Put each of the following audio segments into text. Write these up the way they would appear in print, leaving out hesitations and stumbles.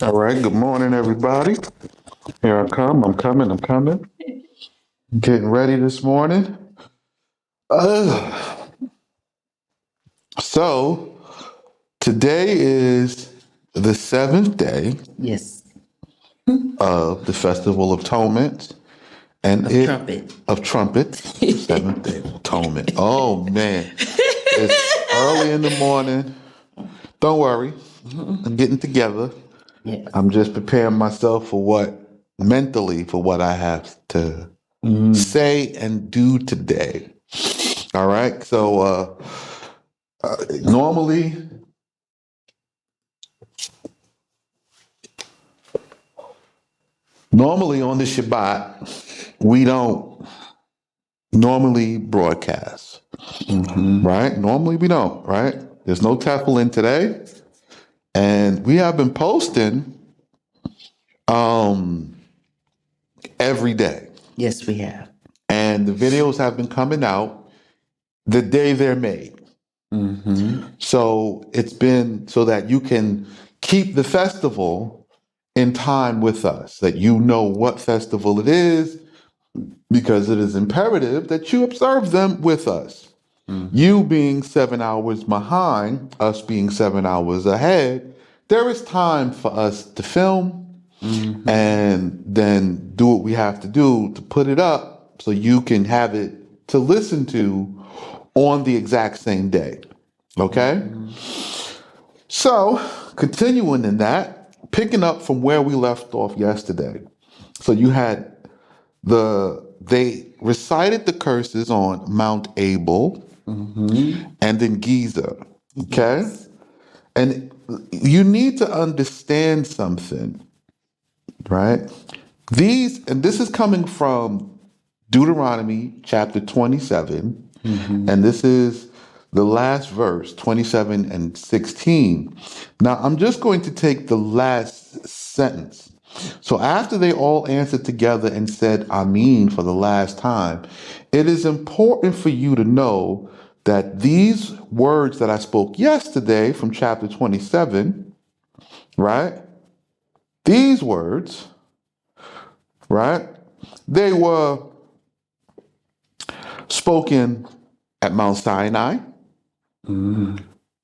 All right, good morning, everybody. Here I come. I'm coming. I'm coming. Getting ready this morning. Uh, so, today is the seventh day Yes, of the Festival of Atonement and of it trumpet. of trumpets. Seventh day of Atonement. Oh, man. It's early in the morning. Don't worry. I'm getting together. Yes. I'm just preparing myself for what I have to say and do today. All right. So normally, on the Shabbat, we don't normally broadcast. Right? Normally we don't. Right? There's no Teflon today, and we have been posting um every day, Yes, we have. and the videos have been coming out the day they're made. So it's been so that you can keep the festival in time with us, that you know what festival it is, because it is imperative that you observe them with us. You being 7 hours behind, us being 7 hours ahead, there is time for us to film and then do what we have to do to put it up so you can have it to listen to on the exact same day. Okay? So, continuing in that, picking up from where we left off yesterday. So you had they recited the curses on Mount Abel and then Giza. Okay? Yes. And you need to understand something, right? This is coming from Deuteronomy chapter 27, and this is the last verse, 27 and 16. Now, I'm just going to take the last sentence. So, after they all answered together and said Amen for the last time, it is important for you to know that these words that I spoke yesterday from chapter 27, right? These words, right? They were spoken at Mount Sinai.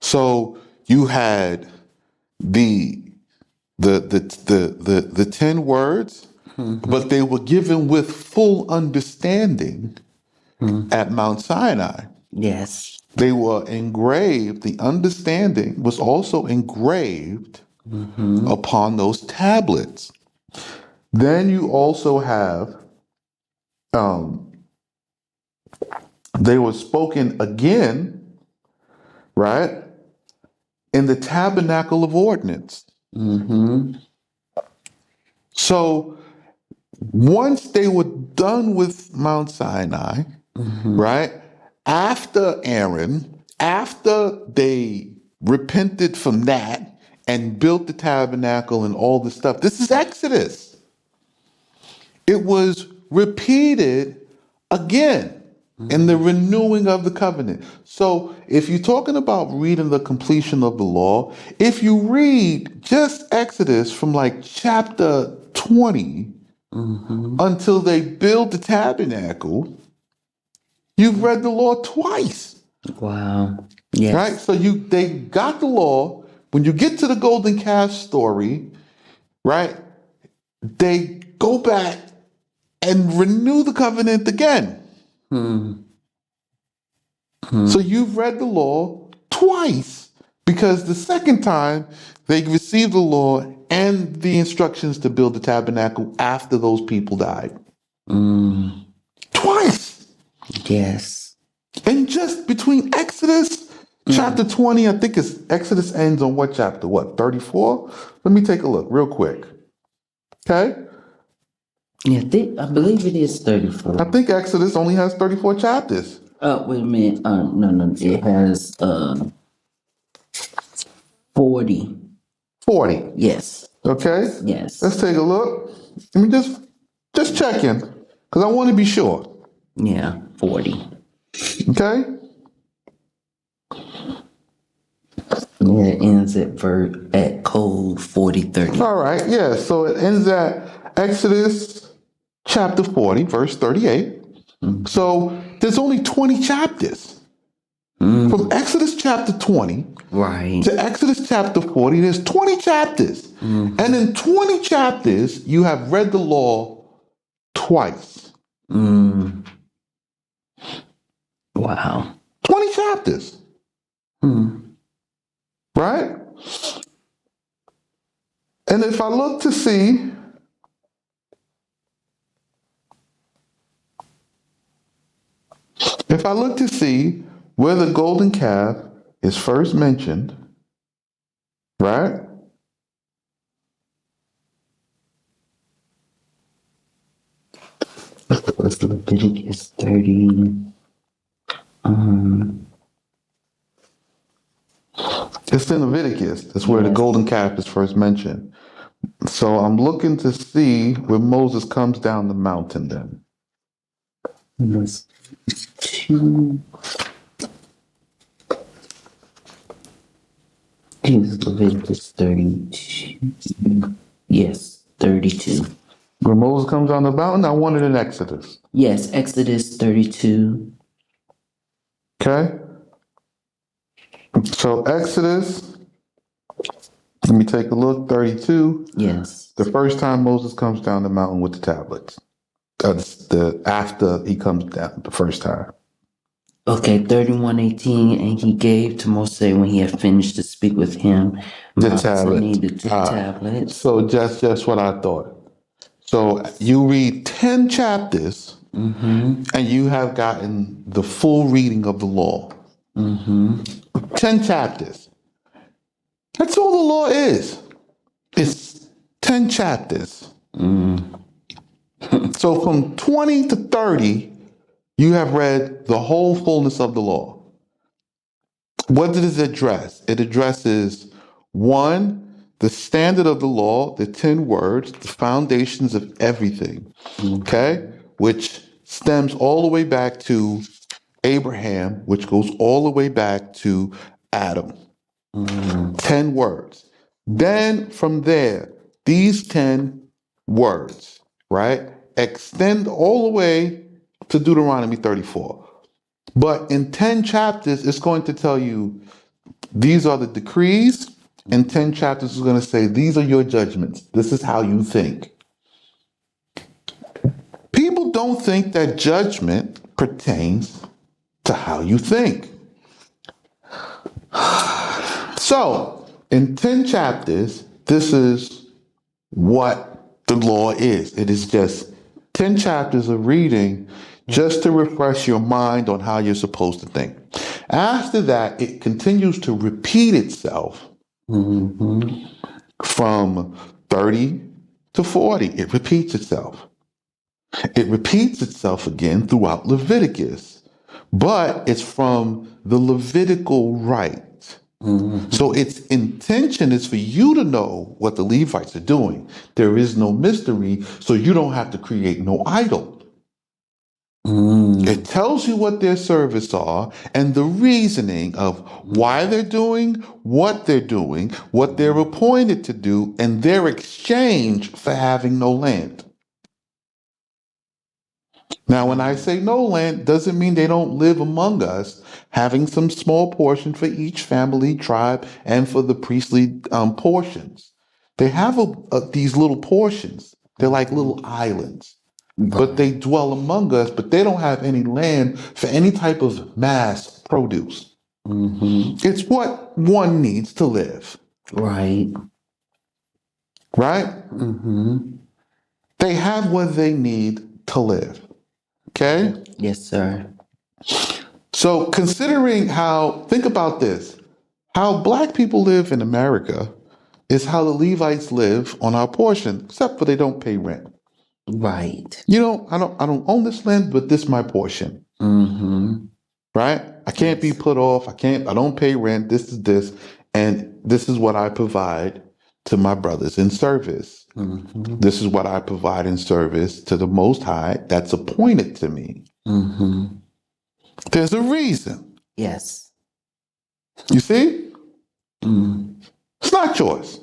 So you had the 10 words, but they were given with full understanding at Mount Sinai. Yes. They were engraved, the understanding was also engraved upon those tablets. Then you also have um, they were spoken again, right, in the tabernacle of ordinance. So once they were done with Mount Sinai, right, after they repented from that and built the tabernacle and all this stuff, this is Exodus. It was repeated again in the renewing of the covenant. So if you're talking about reading the completion of the law, if you read just Exodus from like chapter 20 until they build the tabernacle, you've read the law twice. Wow. Right? Yes. So they got the law. When you get to the golden calf story, right? They go back and renew the covenant again. So you've read the law twice, because the second time they received the law and the instructions to build the tabernacle after those people died. Twice. Yes. And just between Exodus chapter 20, I think Exodus ends on what chapter? What, 34? Let me take a look real quick. Okay? Yeah, I believe it is 34. I think Exodus only has 34 chapters. Wait a minute. No. It has 40. 40. Yes. Okay? Yes. Let's take a look. Let me just check in, because I want to be sure. Yeah, 40. Okay? Yeah, it ends at code 4030. All right, yeah. So it ends at Exodus chapter 40, verse 38. So there's only 20 chapters. From Exodus chapter 20 Right. to Exodus chapter 40, there's 20 chapters. And in 20 chapters, you have read the law twice. Wow. 20 chapters. Right? And if I look to see, where the golden calf is first mentioned, right? Let's Leviticus 30. It's in Leviticus. That's where the Yes. golden calf is first mentioned. So I'm looking to see where Moses comes down the mountain then. Verse 2. Jesus, Leviticus 32. Yes, 32. Where Moses comes down the mountain, I wanted in Exodus. Yes, Exodus 32. Okay? So Exodus, let me take a look, 32. Yes. The first time Moses comes down the mountain with the tablets. After he comes down the first time. Okay, 31:18, and he gave to Moses when he had finished to speak with him. The Mount tablet. Sinai, the two tablets. So just what I thought. So you read 10 chapters and you have gotten the full reading of the law. 10 chapters. That's all the law is. It's 10 chapters. So from 20 to 30, you have read the whole fullness of the law. What does it address? It addresses one, the standard of the law, the 10 words, the foundations of everything, okay? Which stems all the way back to Abraham, which goes all the way back to Adam. 10 words. Then from there, these 10 words, right, extend all the way to Deuteronomy 34. But in 10 chapters, it's going to tell you these are the decrees. In 10 chapters, it's going to say these are your judgments. This is how you think. People don't think that judgment pertains to how you think. So, in 10 chapters, this is what the law is. It is just 10 chapters of reading just to refresh your mind on how you're supposed to think. After that, it continues to repeat itself from 30 to 40. It repeats itself. It repeats itself again throughout Leviticus, but it's from the Levitical rite. So its intention is for you to know what the Levites are doing. There is no mystery, so you don't have to create no idol. It tells you what their service are and the reasoning of why they're doing, what they're appointed to do, and their exchange for having no land. Now, when I say no land, doesn't mean they don't live among us, having some small portion for each family, tribe, and for the priestly portions. They have these little portions. They're like little islands. But they dwell among us, but they don't have any land for any type of mass produce. It's what one needs to live. Right. Right? They have what they need to live. Okay? Yes, sir. So considering think about this, how black people live in America is how the Levites live on our portion, except for they don't pay rent. Right. I don't own this land, but this is my portion. Right? I can't be put off. I don't pay rent. This is this. And this is what I provide to my brothers in service. This is what I provide in service to the Most High that's appointed to me. There's a reason. Yes. You see? It's not yours.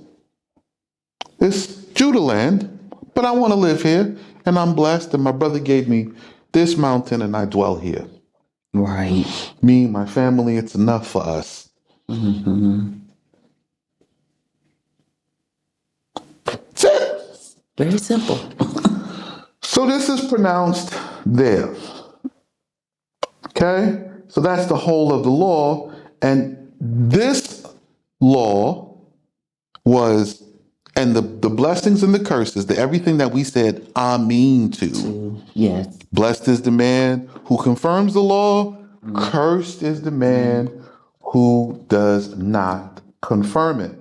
It's Judah land, but I want to live here, and I'm blessed, and my brother gave me this mountain, and I dwell here. Right. Me, my family, it's enough for us. That's it. Very simple. So this is pronounced there. Okay? So that's the whole of the law. And this law was, and the blessings and the curses, everything that we said, Amen to. Yes. Blessed is the man who confirms the law. Cursed is the man who does not confirm it.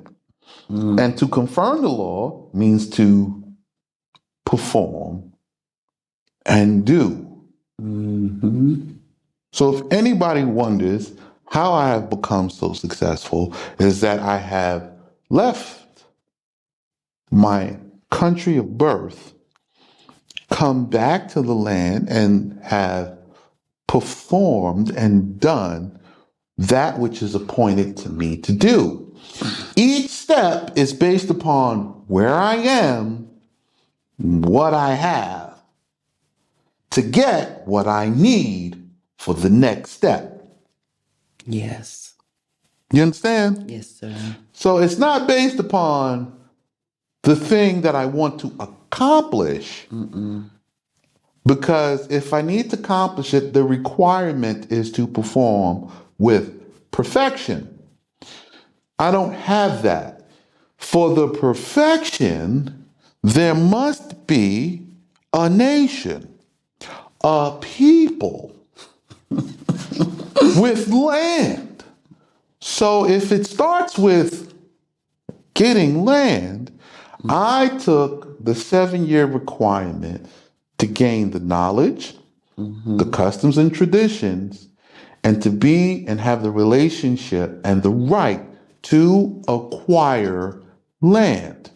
And to confirm the law means to perform and do. So if anybody wonders how I have become so successful, is that I have left my country of birth, come back to the land, and have performed and done that which is appointed to me to do. Each step is based upon where I am, what I have, to get what I need for the next step. Yes. You understand? Yes, sir. So it's not based upon the thing that I want to accomplish, because if I need to accomplish it, the requirement is to perform with perfection. I don't have that. For the perfection, there must be a nation, a people with land. So if it starts with getting land, I took the 7-year requirement to gain the knowledge, the customs and traditions, and to be and have the relationship and the right to acquire land.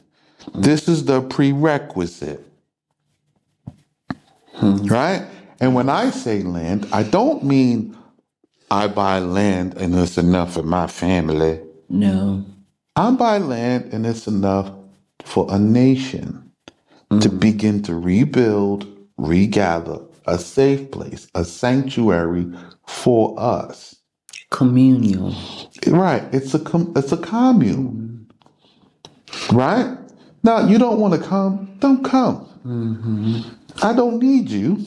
This is the prerequisite. Right? And when I say land, I don't mean I buy land and it's enough for my family. No. I buy land and it's enough for a nation to begin to rebuild, regather a safe place, a sanctuary for us. Communal. Right. It's a commune. Right? Now, you don't want to come, don't come. I don't need you.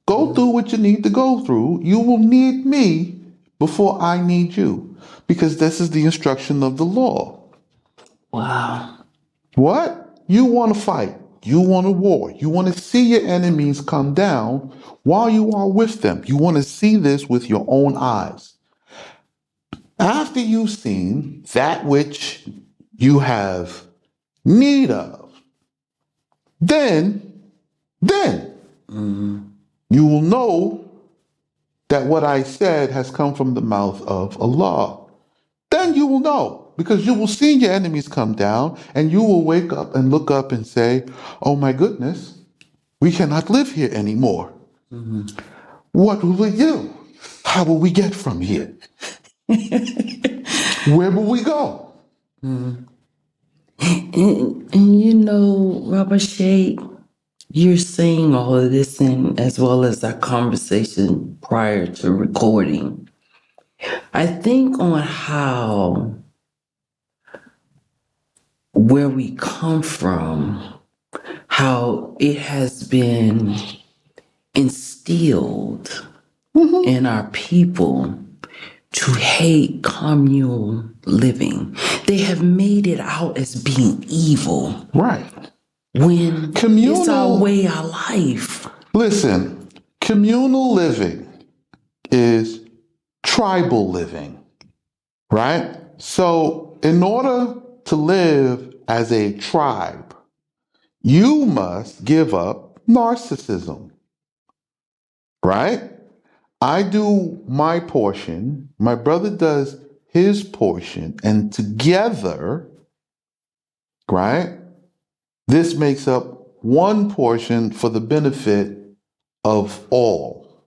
Go through what you need to go through. You will need me before I need you, because this is the instruction of the law. Wow. What? You want to fight. You want a war. You want to see your enemies come down while you are with them. You want to see this with your own eyes. After you've seen that which you have need of, then you will know that what I said has come from the mouth of Allah. Then you will know, because you will see your enemies come down, and you will wake up and look up and say, oh my goodness, we cannot live here anymore. What will we do? How will we get from here? Where will we go? And you know, Rabbi Sheikh, you're saying all of this, and as well as our conversation prior to recording. I think on how where we come from, how it has been instilled in our people to hate communal living. They have made it out as being evil. Right. When it's our way, our life. Listen, communal living is tribal living, right? So in order to live as a tribe, you must give up narcissism, right? I do my portion, my brother does his portion, and together, right, this makes up one portion for the benefit of all.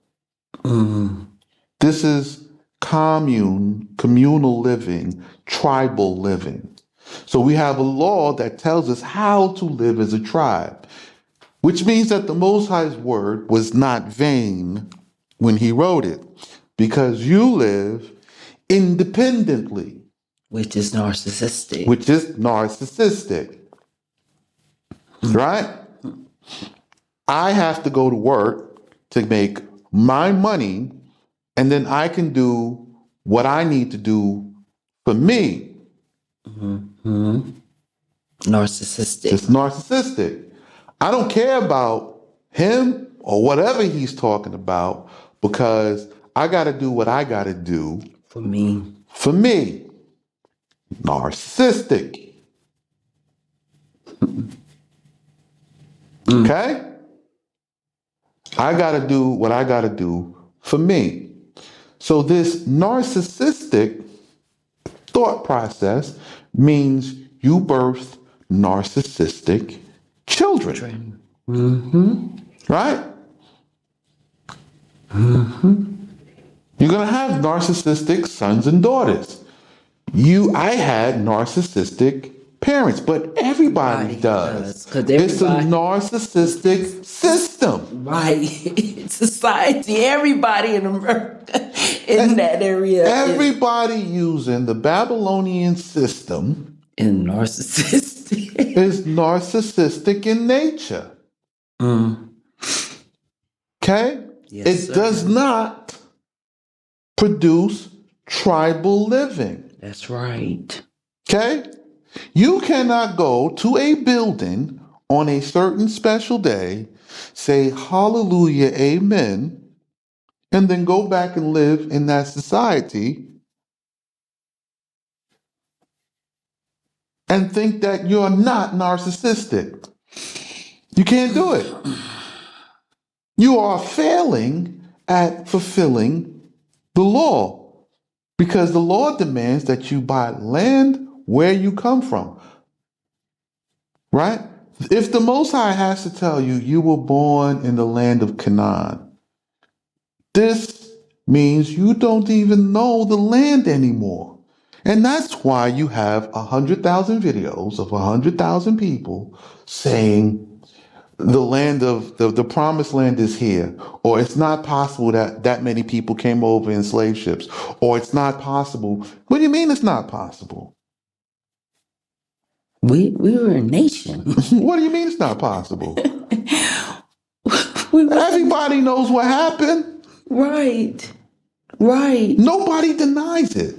This is communal living, tribal living. So we have a law that tells us how to live as a tribe, which means that the Most High's word was not vain when he wrote it, because you live independently, Which is narcissistic. which is narcissistic, right? I have to go to work to make my money, and then I can do what I need to do for me. Narcissistic. It's narcissistic. I don't care about him or whatever he's talking about because I got to do what I got to do For me. for me. Narcissistic. Okay? I got to do what I got to do for me. So this narcissistic thought process means you birth narcissistic children. Right? You're going to have narcissistic sons and daughters. I had narcissistic parents, but everybody does. It's a narcissistic system. Right. Society, everybody in America in that area. Everybody using the Babylonian system is narcissistic. is narcissistic in nature. Okay? Yes, it does not produce tribal living. That's right. Okay? You cannot go to a building on a certain special day, say hallelujah, amen, and then go back and live in that society and think that you're not narcissistic. You can't do it. You are failing at fulfilling the law because the law demands that you buy land where you come from. Right? If the Most High has to tell you you were born in the land of Canaan, this means you don't even know the land anymore. And that's why you have 100,000 videos of 100,000 people saying the land of the promised land is here, or it's not possible that many people came over in slave ships, or it's not possible. What do you mean it's not possible? We were a nation. What do you mean it's not possible? Everybody knows what happened. Right. Right. Nobody denies it.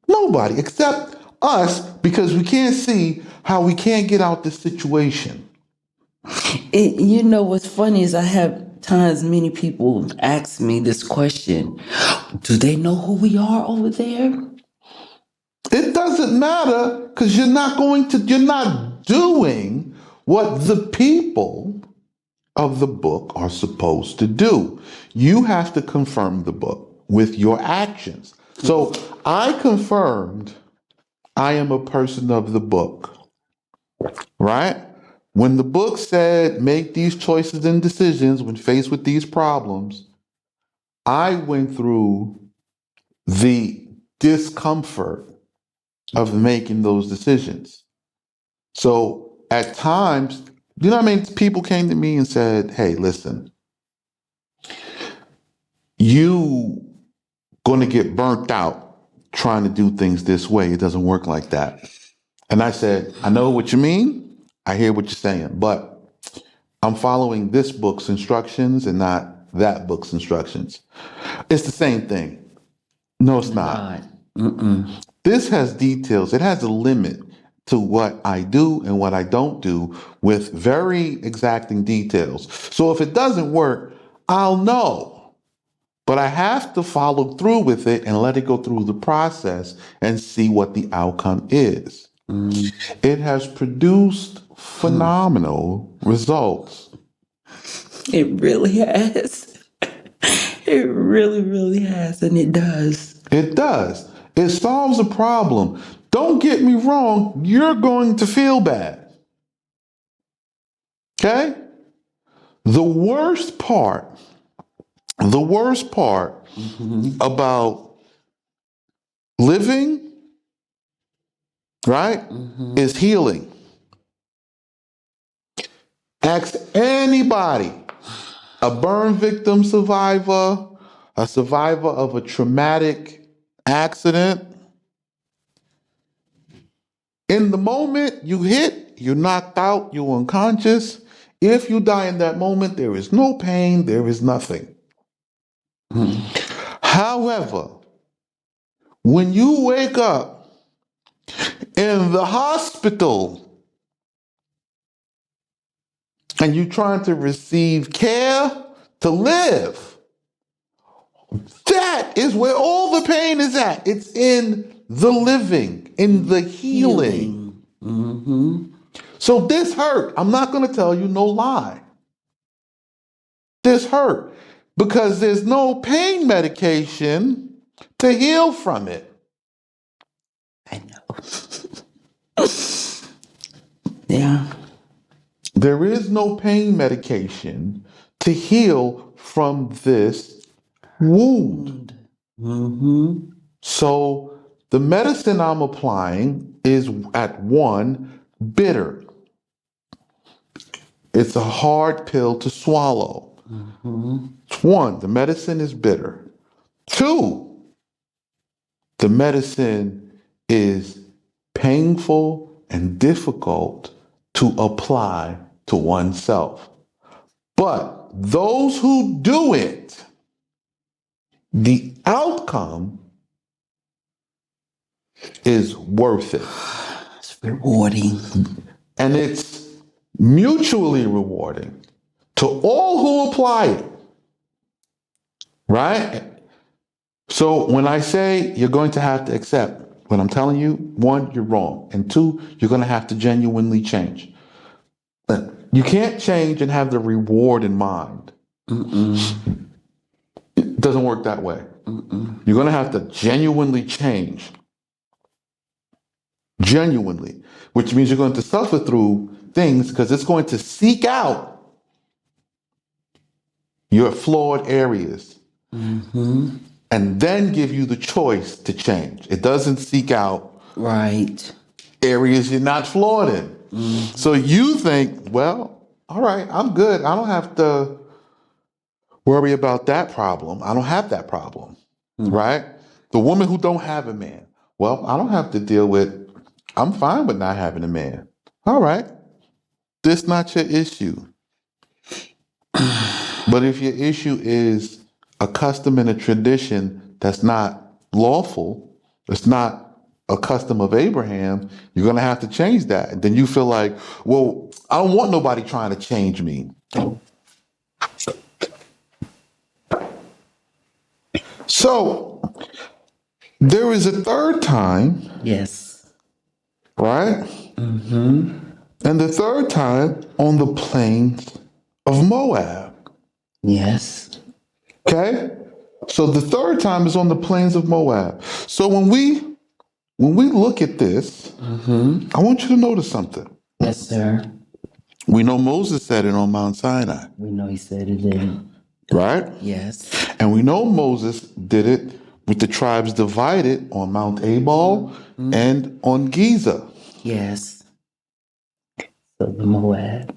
Nobody except us, because we can't see how we can't get out this situation. You know what's funny is I have times many people ask me this question. Do they know who we are over there? It doesn't matter because you're not doing what the people of the book are supposed to do. You have to confirm the book with your actions. So I confirmed I am a person of the book, right? When the book said make these choices and decisions when faced with these problems, I went through the discomfort of making those decisions. So at times, you know what I mean? People came to me and said, hey, listen, you going to get burnt out trying to do things this way. It doesn't work like that. And I said, I know what you mean. I hear what you're saying, but I'm following this book's instructions and not that book's instructions. It's the same thing. No, it's not. This has details. It has a limit to what I do and what I don't do with very exacting details. So if it doesn't work, I'll know. But I have to follow through with it and let it go through the process and see what the outcome is. It has produced phenomenal results. It really has. It really, really has. And it does. It does. It solves a problem. Don't get me wrong, you're going to feel bad. Okay? The worst part about Living, right, is healing. Ask anybody, a burn victim survivor, a survivor of a traumatic accident. In the moment you hit, you're knocked out, you're unconscious. If you die in that moment, there is no pain, there is nothing. However, when you wake up in the hospital and you're trying to receive care to live, that is where all the pain is at. It's in the living, in the healing. So this hurt. I'm not going to tell you no lie. This hurt because there's no pain medication to heal from it. I know. Yeah. There is no pain medication to heal from this wound. So the medicine I'm applying is at one, bitter. It's a hard pill to swallow. One, the medicine is bitter. Two, the medicine is painful and difficult to apply to oneself. But those who do it, the outcome is worth it. It's rewarding. And it's mutually rewarding to all who apply it. Right? So when I say you're going to have to accept what I'm telling you, one, you're wrong. And two, you're going to have to genuinely change. But you can't change and have the reward in mind. It doesn't work that way. You're going to have to genuinely change. Genuinely. Which means you're going to suffer through things because it's going to seek out your flawed areas. And then give you the choice to change. It doesn't seek out areas you're not flawed in. So you think, well, all right, I'm good. I don't have to worry about that problem. I don't have that problem, right? The woman who don't have a man, well, I don't have to deal with, I'm fine with not having a man. All right, this not your issue. But if your issue is a custom and a tradition that's not lawful, it's not a custom of Abraham, you're going to have to change that. And then you feel like, well, I don't want nobody trying to change me. So there is a third time. Yes. Right? And the third time on the plains of Moab. Yes. Okay? So the third time is on the plains of Moab. So when we look at this, I want you to notice something. Yes, sir. We know Moses said it on Mount Sinai. We know he said it in. Right? Yes. And we know Moses did it with the tribes divided on Mount Ebal and on Giza. Yes. So the Moab.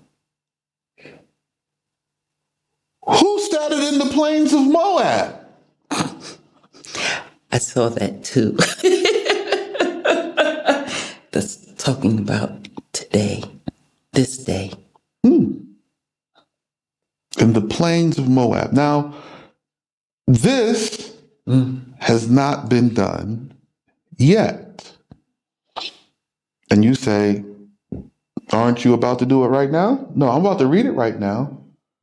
Who started in the plains of Moab? I saw that too. That's talking about today, this day. In the plains of Moab. Now, this has not been done yet. And you say, aren't you about to do it right now? No, I'm about to read it right now.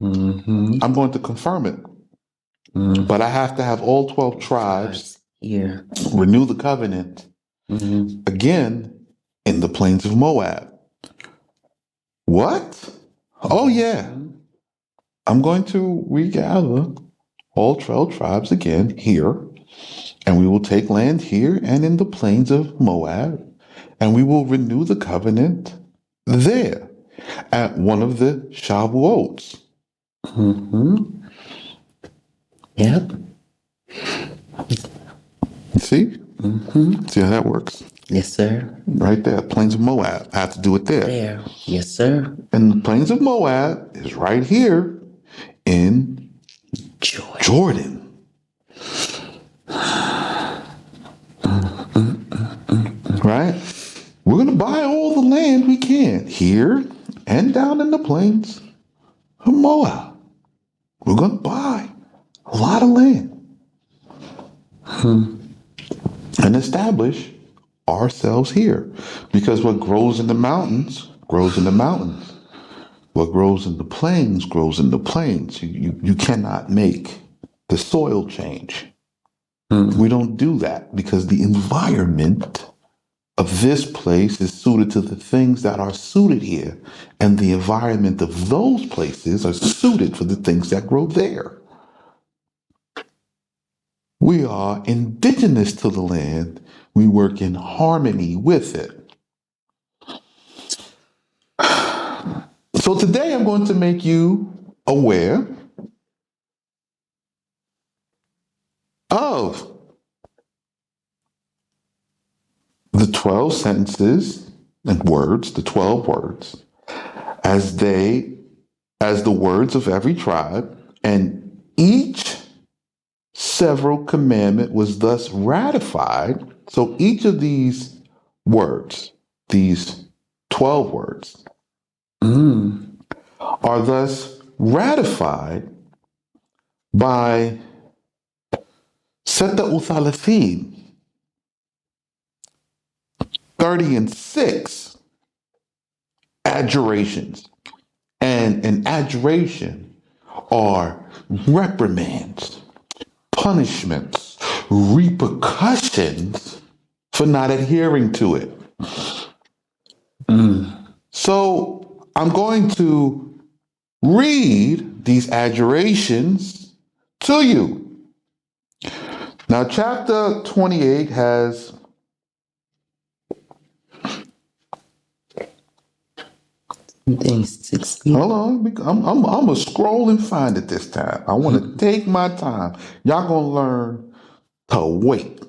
I'm going to confirm it. But I have to have all 12 tribes here renew the covenant again in the plains of Moab. What? Oh, yeah. I'm going to regather all 12 tribes again here, and we will take land here and in the plains of Moab, and we will renew the covenant there at one of the Shavuots. Yep. See? See how that works? Yes, sir. Right there, plains of Moab. I have to do it there. There. Yes, sir. And the plains of Moab is right here in Joy. Jordan. Right? We're going to buy all the land we can here and down in the plains of Moab. We're going to buy a lot of land and establish ourselves here. Because what grows in the mountains grows in the mountains. What grows in the plains grows in the plains. You cannot make the soil change. We don't do that because the environment of this place is suited to the things that are suited here, and the environment of those places are suited for the things that grow there. We are indigenous to the land. We work in harmony with it. So today I'm going to make you aware of the 12 sentences and words, the 12 words, as the words of every tribe, and each several commandment was thus ratified. So each of these words, these 12 words, are thus ratified by Seta Uthalathim, 36 adjurations. And an adjuration are reprimands, punishments, repercussions for not adhering to it. So I'm going to read these adjurations to you. Now, chapter 28 has Things 60. hold on, I'm gonna scroll and find it this time. I want to take my time. Y'all gonna learn to wait.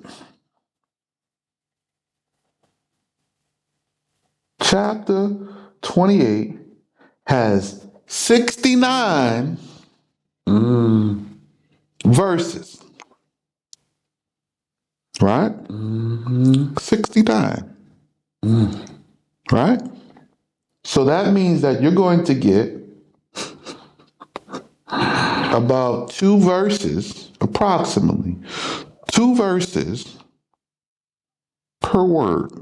Chapter 28 has 69 verses. Right? 69. Right? So that means that you're going to get about 2 verses, approximately 2 verses per word.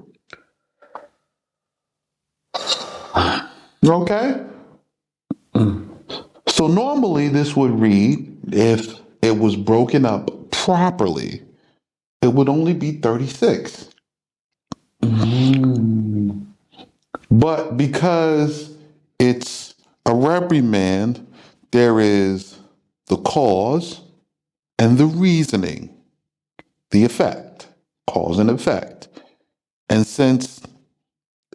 Okay? So normally this would read, if it was broken up properly, it would only be 36. But because it's a reprimand, there is the cause and the reasoning, the effect, cause and effect. And since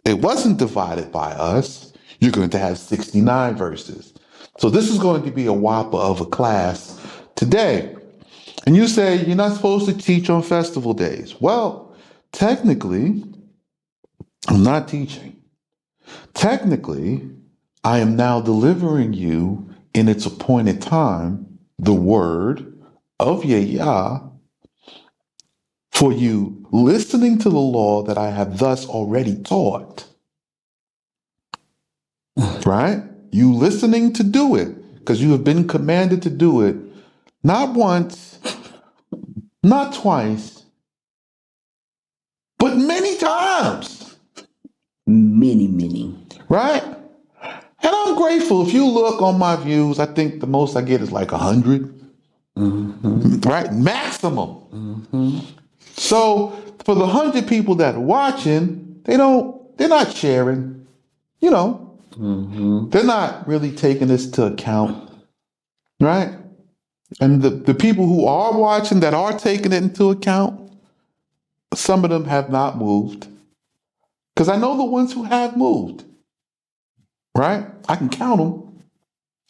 it wasn't divided by us, you're going to have 69 verses. So this is going to be a whopper of a class today. And you say you're not supposed to teach on festival days. Well, technically, I'm not teaching. Technically, I am now delivering you in its appointed time the word of Yah for you listening to the law that I have thus already taught. Right? You listening to do it because you have been commanded to do it not once, not twice, but many times. Many. Right? And I'm grateful. If you look on my views, I think the most I get is like 100. Right? Maximum. So for the 100 people that are watching, they're not sharing, they're not really taking this to account. Right? And the people who are watching that are taking it into account, some of them have not moved. Because I know the ones who have moved. Right? I can count them.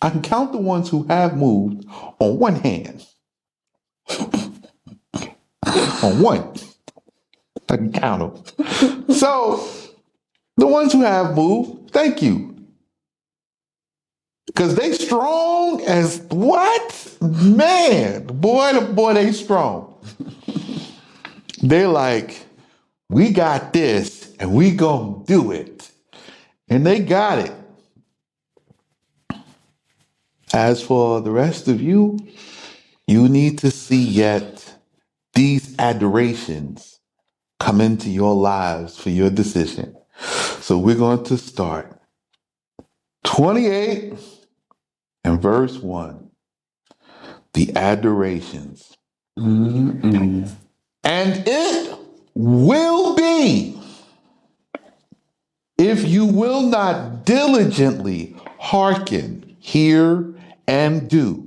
I can count the ones who have moved on one hand. On one. I can count them. So the ones who have moved, thank you. Because they strong as what? Man, boy, they strong. They're like, we got this and we gonna do it. And they got it. As for the rest of you, you need to see yet these adorations come into your lives for your decision. So we're going to start 28 and verse 1. The adorations. Mm-mm. And it will be, if you will not diligently hearken, hear, and do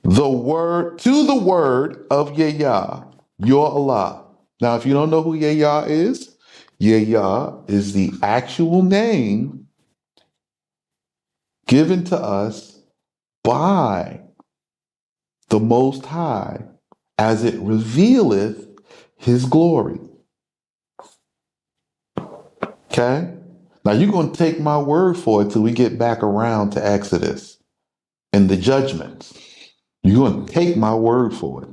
the word of Yah, your Allah. Now, if you don't know who Yah is the actual name given to us by the Most High as it revealeth his glory. Okay? Now you're going to take my word for it till we get back around to Exodus and the judgments. You're going to take my word for it.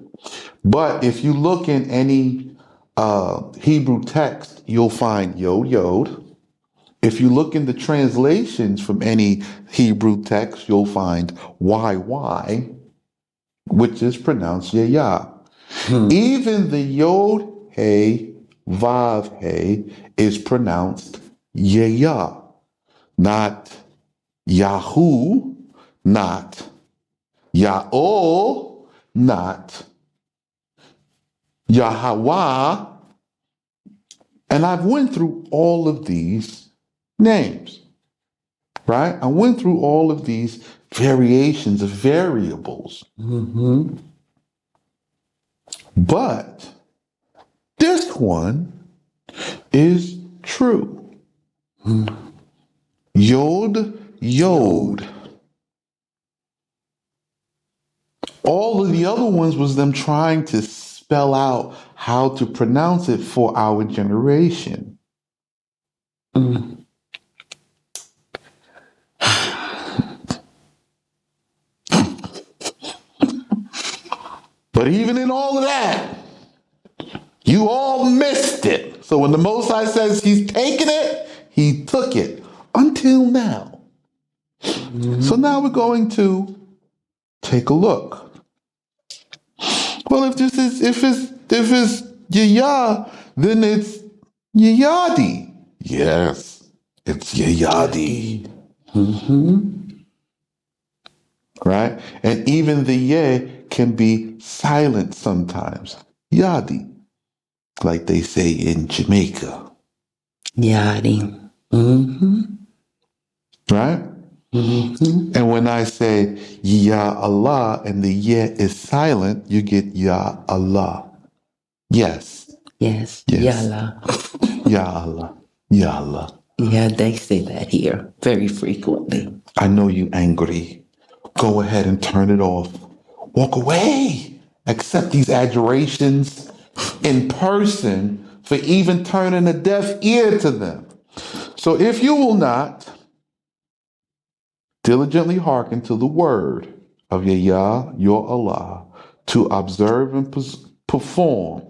But if you look in any Hebrew text, you'll find yod, yod. If you look in the translations from any Hebrew text, you'll find YY, which is pronounced Yah. Even the Yod He Vav He is pronounced Yah, not Yahoo, not Ya'ol, not Yahweh. And I've went through all of these names, right? I went through all of these variations of variables. Mm-hmm. But this one is true. Yod, Yod. All of the other ones was them trying to spell out how to pronounce it for our generation. Mm. But even in all of that, you all missed it. So when the Most High says he's taking it, he took it until now. So now we're going to take a look. Well, if it's Yah, then it's Yadi. Yes, it's Yadi. Right? And even the Ye can be silent sometimes. Yadi, like they say in Jamaica. Yadi. Mm-hmm. Right? Mm-hmm. And when I say Ya Allah and the Ye is silent, you get Ya Allah. Yes. Yes. Yes. Yalla. Ya Allah. Ya Allah. Yeah, they say that here very frequently. I know you angry. Go ahead and turn it off. Walk away. Accept these adjurations in person for even turning a deaf ear to them. So if you will not diligently hearken to the word of Yah, your Allah, to observe and perform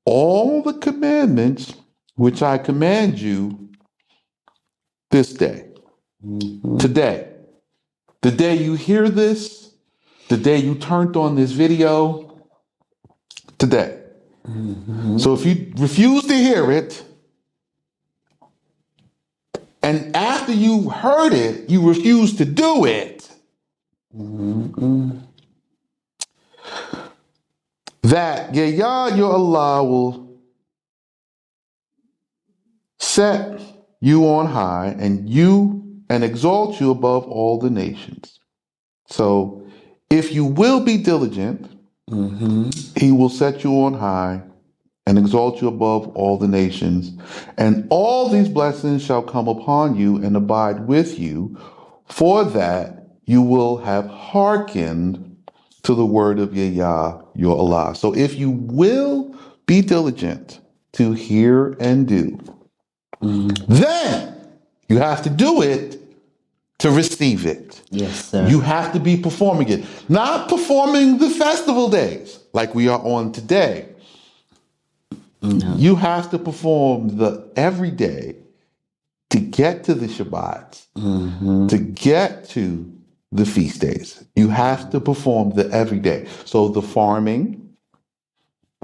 all the commandments which I command you this day, today, the day you hear this, the day you turned on this video, today. So if you refuse to hear it, and after you heard it, you refuse to do it, that Yah, your Allah, will set you on high and exalt you above all the nations. So if you will be diligent, he will set you on high and exalt you above all the nations. And all these blessings shall come upon you and abide with you, for that you will have hearkened to the word of Yah, your Allah. So if you will be diligent to hear and do, then you have to do it to receive it. Yes, sir. You have to be performing it, not performing the festival days like we are on today. No. You have to perform the everyday to get to the Shabbats, to get to the feast days. You have to perform the everyday. So the farming,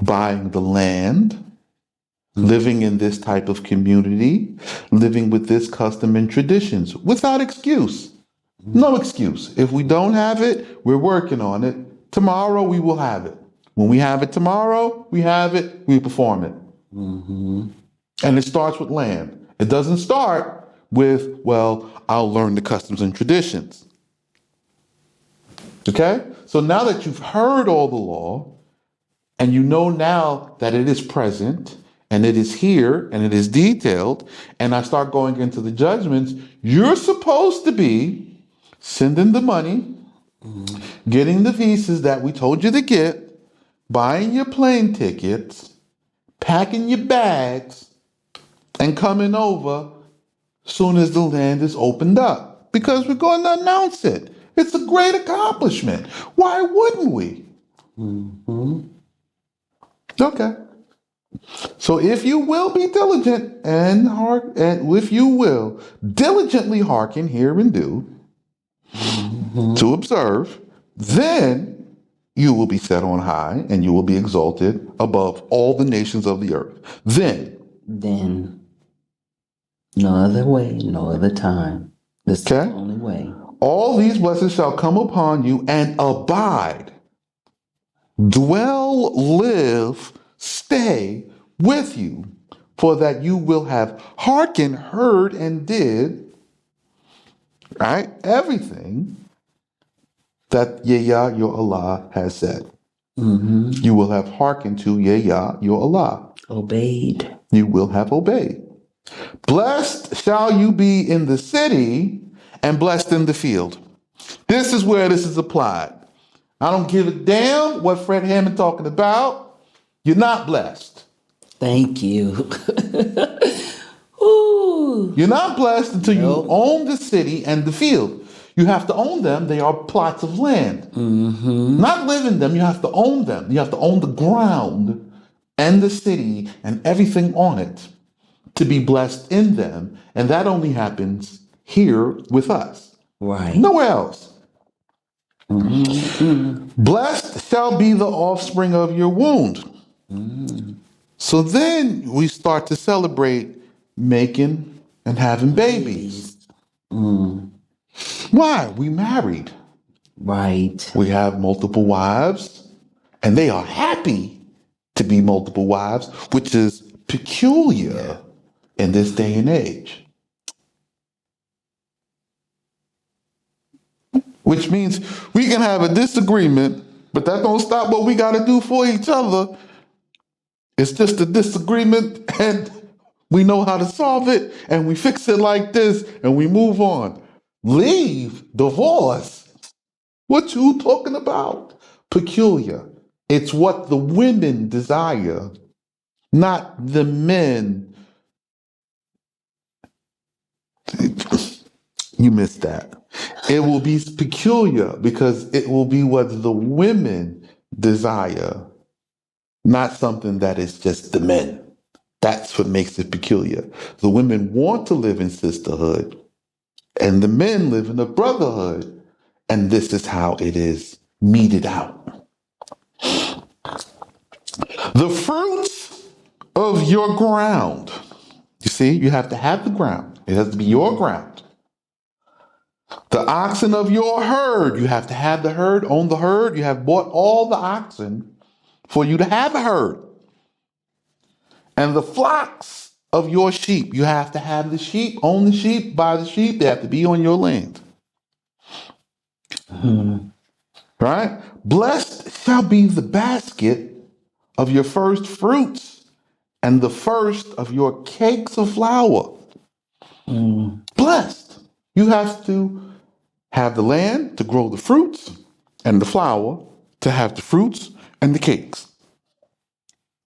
buying the land, living in this type of community, living with this custom and traditions without excuse. No excuse. If we don't have it, we're working on it. Tomorrow we will have it. When we have it tomorrow, we have it, we perform it. And it starts with land. It doesn't start with, well, I'll learn the customs and traditions. Okay? So now that you've heard all the law, and you know now that it is present, and it is here, and it is detailed, and I start going into the judgments, you're supposed to be sending the money, getting the visas that we told you to get, buying your plane tickets, packing your bags, and coming over soon as the land is opened up. Because we're going to announce it. It's a great accomplishment. Why wouldn't we? Okay. So if you will be diligent and if you will diligently hearken, hear, and do to observe, then you will be set on high and you will be exalted above all the nations of the earth. Then, No other way, no other time. This is the okay, only way. all these blessings shall come upon you and abide, dwell, live, stay with you, for that you will have hearkened, heard, and did, right, everything that Yah, your Allah, has said. You will have hearkened to Yah, your Allah. Obeyed. You will have obeyed. Blessed shall you be in the city and blessed in the field. This is where this is applied. I don't give a damn what Fred Hammond talking about. You're not blessed. Thank you. Ooh. You're not blessed until you own the city and the field. You have to own them. They are plots of land. Not live in them. You have to own them. You have to own the ground and the city and everything on it to be blessed in them. And that only happens here with us. Right. Nowhere else. Blessed shall be the offspring of your wound. So then we start to celebrate making and having babies. Why? We married. Right. We have multiple wives, and they are happy to be multiple wives, which is peculiar in this day and age. Which means we can have a disagreement, but that don't stop what we got to do for each other. It's just a disagreement, and we know how to solve it, and we fix it like this, and we move on. Leave, divorce. What you talking about? Peculiar. It's what the women desire, not the men. You missed that. It will be peculiar because it will be what the women desire, not something that is just the men. That's what makes it peculiar. The women want to live in sisterhood, and the men live in a brotherhood. And this is how it is meted out. The fruits of your ground. You see, you have to have the ground. It has to be your ground. The oxen of your herd. You have to have the herd, own the herd. You have bought all the oxen for you to have a herd. And the flocks of your sheep. You have to have the sheep, own the sheep, buy the sheep. They have to be on your land. Right? Blessed shall be the basket of your first fruits and the first of your cakes of flour. Blessed. You have to have the land to grow the fruits and the flour to have the fruits and the cakes.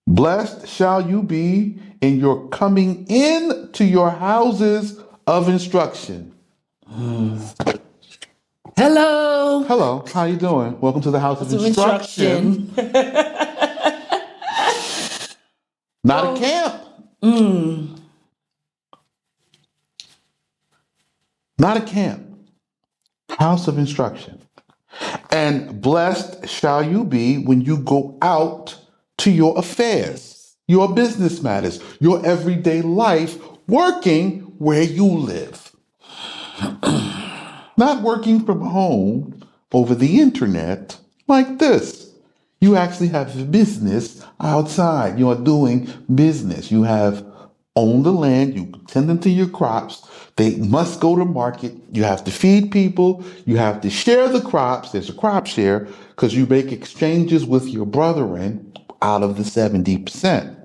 Blessed shall you be in your coming in to your houses of instruction. Hello. Hello, how you doing? Welcome to the house of House of instruction. instruction. Not a Oh. camp. Not a camp. House of instruction. And blessed shall you be when you go out to your affairs, your business matters, your everyday life, working where you live. Not working from home over the internet like this. You actually have business outside. You're doing business. You have owned the land. You tend to your crops. They must go to market. You have to feed people. You have to share the crops. There's a crop share because you make exchanges with your brethren out of the 70%.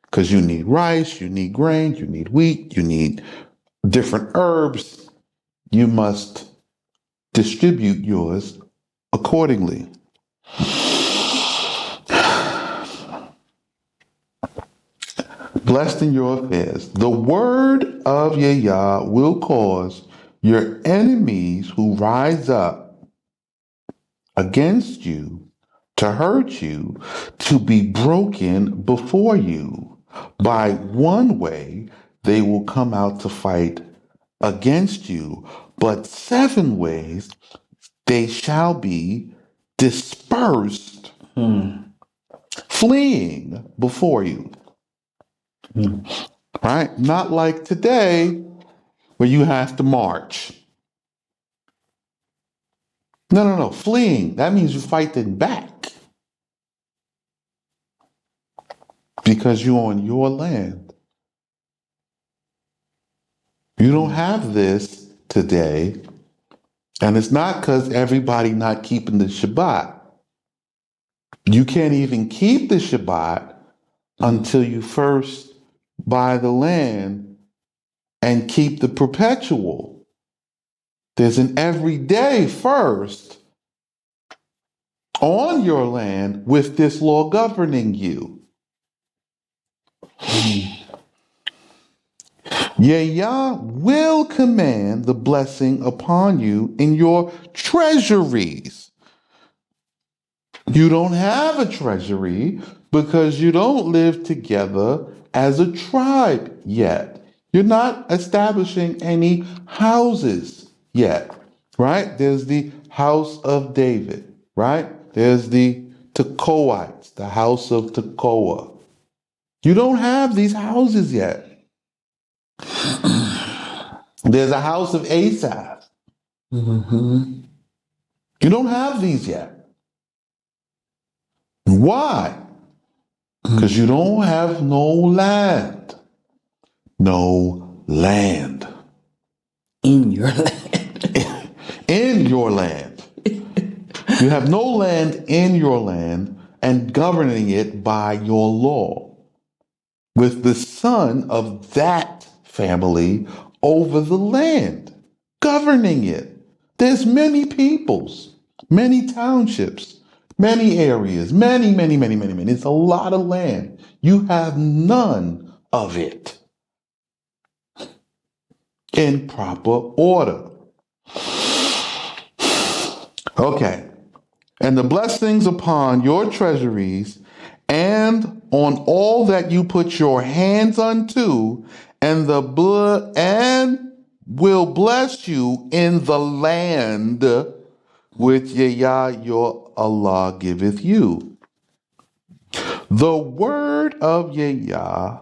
Because you need rice, you need grain, you need wheat, you need different herbs. You must distribute yours accordingly. Blessed in your affairs. The word of Yah will cause your enemies who rise up against you to hurt you to be broken before you. By one way, they will come out to fight against you, but 7 ways they shall be dispersed, fleeing before you. Right? Not like today where you have to march. No. Fleeing. That means you're fighting back because you're on your land. You don't have this today. And it's not because everybody not keeping the Shabbat. You can't even keep the Shabbat until you first buy the land and keep the perpetual. There's an everyday first on your land with this law governing you. Yah will command the blessing upon you in your treasuries. You don't have a treasury because you don't live together as a tribe yet. You're not establishing any houses yet, right? There's the house of David, right? There's the Tekoites, the house of Tekoa. You don't have these houses yet. There's a house of Asaph. Mm-hmm. You don't have these yet. Why? Because you don't have no land. No land. In your land. In your land. You have no land in your land and governing it by your law. With the son of that family over the land, governing it. There's many peoples, many townships, many areas, many. It's a lot of land. You have none of it in proper order. Okay. And the blessings upon your treasuries and on all that you put your hands unto, and the blood and will bless you in the land which Yah your Allah giveth you. The word of Yah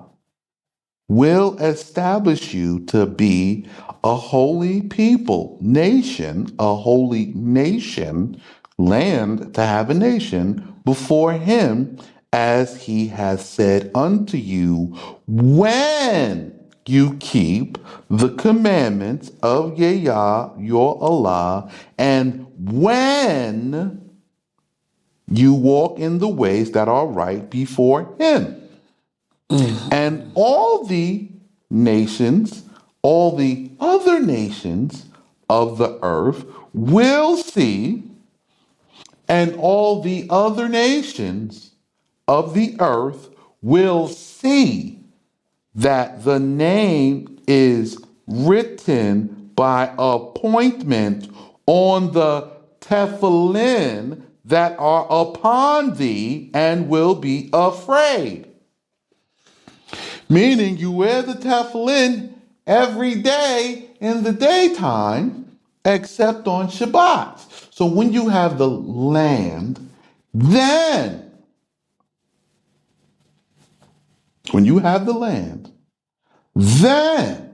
will establish you to be a holy people, nation, a holy nation, land to have a nation before him, as he has said unto you, when you keep the commandments of Yah your Allah, and when you walk in the ways that are right before him. And all the nations, all the other nations of the earth will see, and all the other nations of the earth will see that the name is written by appointment on the tephilim that are upon thee, and will be afraid. Meaning you wear the tefillin every day in the daytime, except on Shabbat. So when you have the land, then, when you have the land, then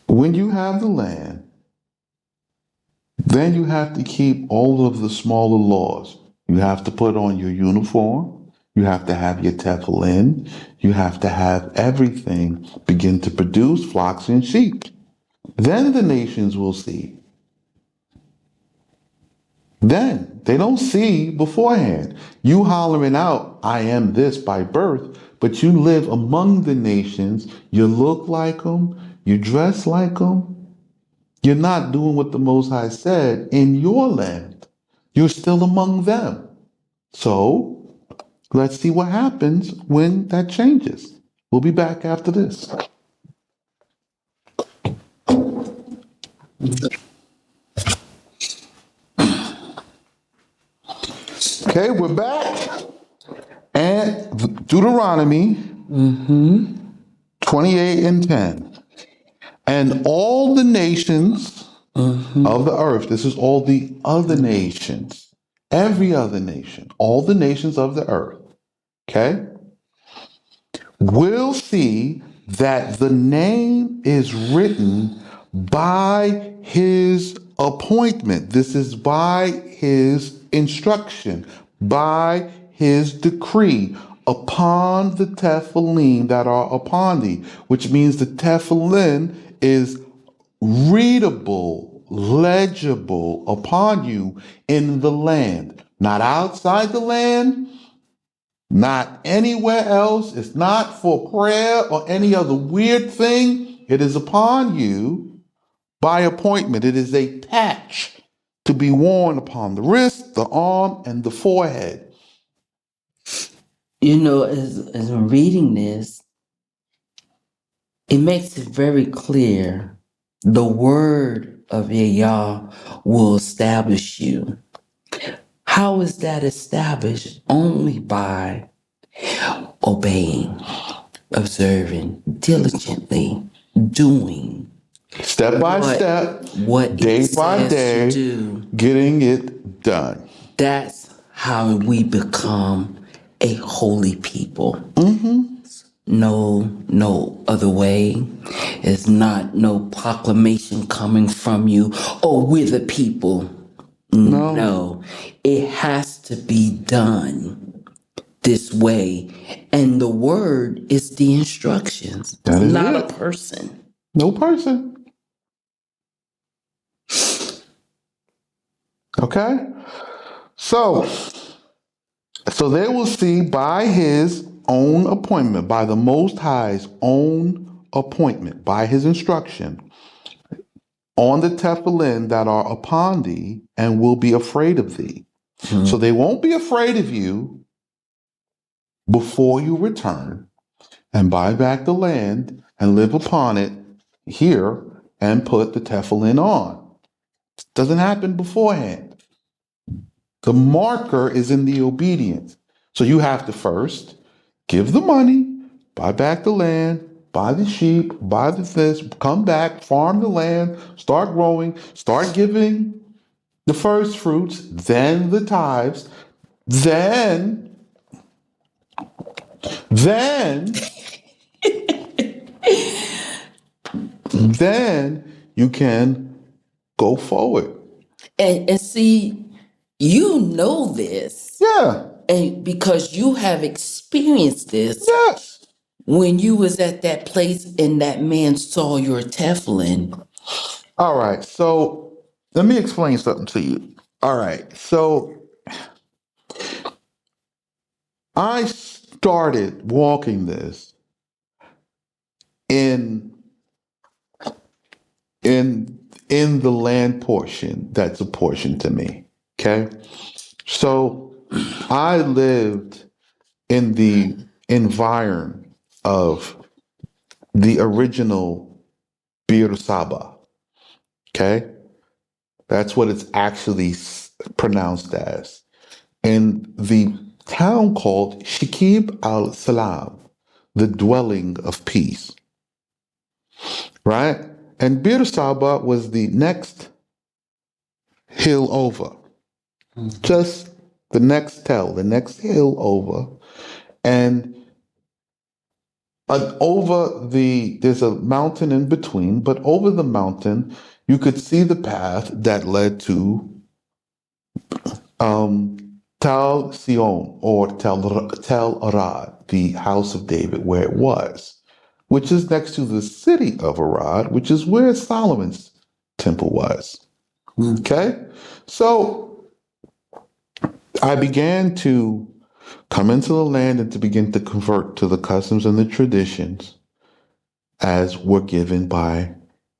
when you have the land, then you have to keep all of the smaller laws. You have to put on your uniform. You have to have your tefillin. You have to have everything begin to produce flocks and sheep. Then the nations will see. Then they don't see beforehand. You hollering out, I am this by birth, but you live among the nations. You look like them. You dress like them. You're not doing what the Most High said in your land. You're still among them. So let's see what happens when that changes. We'll be back after this. Okay, we're back. And Deuteronomy 28 and 10. And all the nations of the earth, this is all the other nations, every other nation, all the nations of the earth, okay, will see that the name is written by his appointment. This is by his instruction, by his decree upon the tephilim that are upon thee, which means the tephilim is readable, legible upon you in the land, not outside the land, not anywhere else. It's not for prayer or any other weird thing. It is upon you by appointment. It is a patch to be worn upon the wrist, the arm, and the forehead. You know, as I'm reading this, it makes it very clear the word of Yah will establish you. How is that established? Only by obeying, observing, diligently, doing Step by step, what day it by says to day, do. getting it done. That's how we become a holy people. No other way. It's not no proclamation coming from you. Oh, we're the people. No, No, it has to be done this way. And the word is the instructions. It's that is not a it. person. No person. Okay? So they will see by his own appointment, by the Most High's own appointment, by his instruction, on the tephilim that are upon thee, and will be afraid of thee. So they won't be afraid of you before you return and buy back the land and live upon it here and put the tefillin on. Doesn't happen beforehand. The marker is in the obedience. So you have to first give the money, buy back the land, buy the sheep, buy the this, come back, farm the land, start growing, start giving the first fruits, then the tithes, then, then, then you can go forward. And see, you know this. Yeah. And because you have experienced this Yes. when you was at that place and that man saw your Teflon. All right. So let me explain something to you. All right. So I started walking this in in the land portion that's apportioned to me. Okay. So I lived in the environ of the original Bir Saba. Okay. That's what it's actually pronounced as. In the town called Shikib al Salam, the dwelling of peace, right? And Bir Saba was the next hill over, just the next hill over. And there's a mountain in between, but over the mountain, you could see the path that led to Tel Sion or Tel Arad, the house of David, where it was, which is next to the city of Arad, which is where Solomon's temple was. Okay? So I began to come into the land and to begin to convert to the customs and the traditions as were given by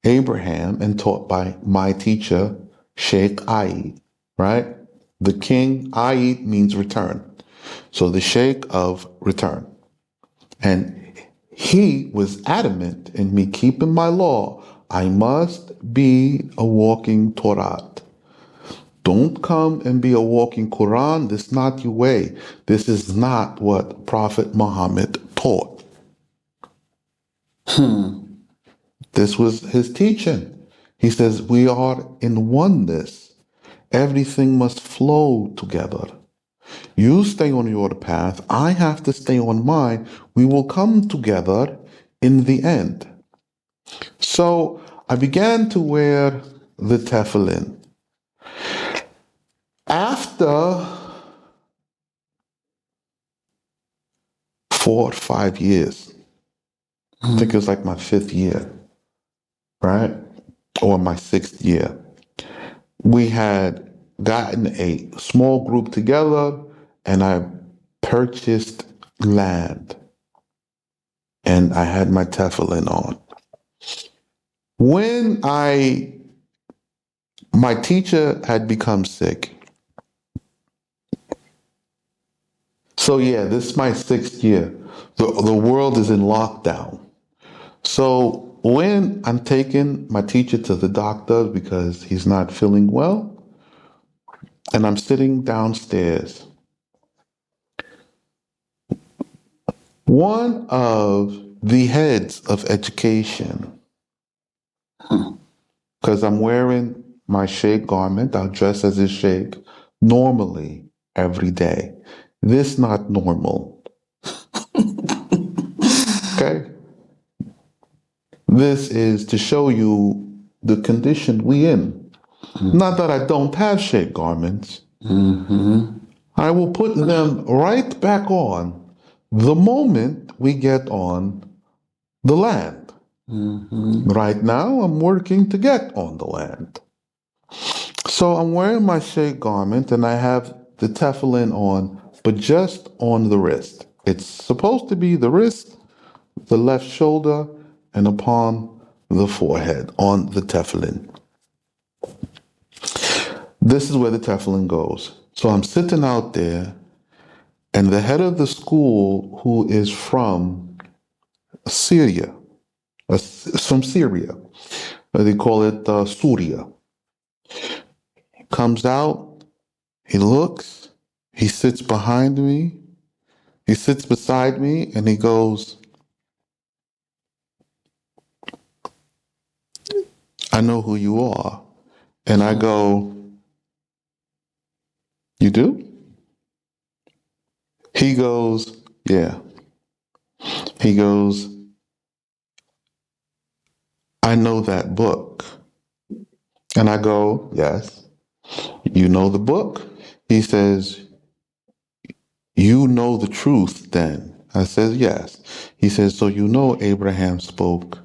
Abraham and taught by my teacher, Sheikh Aid, right? The king, Aid means return. So the Sheikh of return. And he was adamant in me keeping my law. I must be a walking Torah. Don't come and be a walking Quran. This is not your way. This is not what Prophet Muhammad taught. This was his teaching. He says, we are in oneness. Everything must flow together. You stay on your path. I have to stay on mine. We will come together in the end. So I began to wear the tefillin. After 4 or 5 years, I think it was like my 5th year, right? Or my 6th year, we had gotten a small group together and I purchased land and I had my tefillin on. When my teacher had become sick. So yeah, this is my 6th year. The world is in lockdown. So when I'm taking my teacher to the doctor because he's not feeling well, and I'm sitting downstairs, one of the heads of education, because I'm wearing my sheikh garment, I'll dress as a sheikh normally every day. This not normal. Okay? This is to show you the condition we in. Not that I don't have sheikh garments. I will put them right back on the moment we get on the land. Right now, I'm working to get on the land. So I'm wearing my sheikh garment and I have the tefillin on, but just on the wrist. It's supposed to be the wrist, the left shoulder, and upon the forehead on the tefillin. This is where the tefillin goes. So I'm sitting out there, and the head of the school, who is from Syria, from Syria, they call it Syria, comes out, he looks, he sits behind me, he sits beside me, and he goes, I know who you are. And I go, you do? He goes, yeah. He goes, I know that book. And I go, yes. You know the book? He says, you know the truth then. I says, yes. He says, so you know Abraham spoke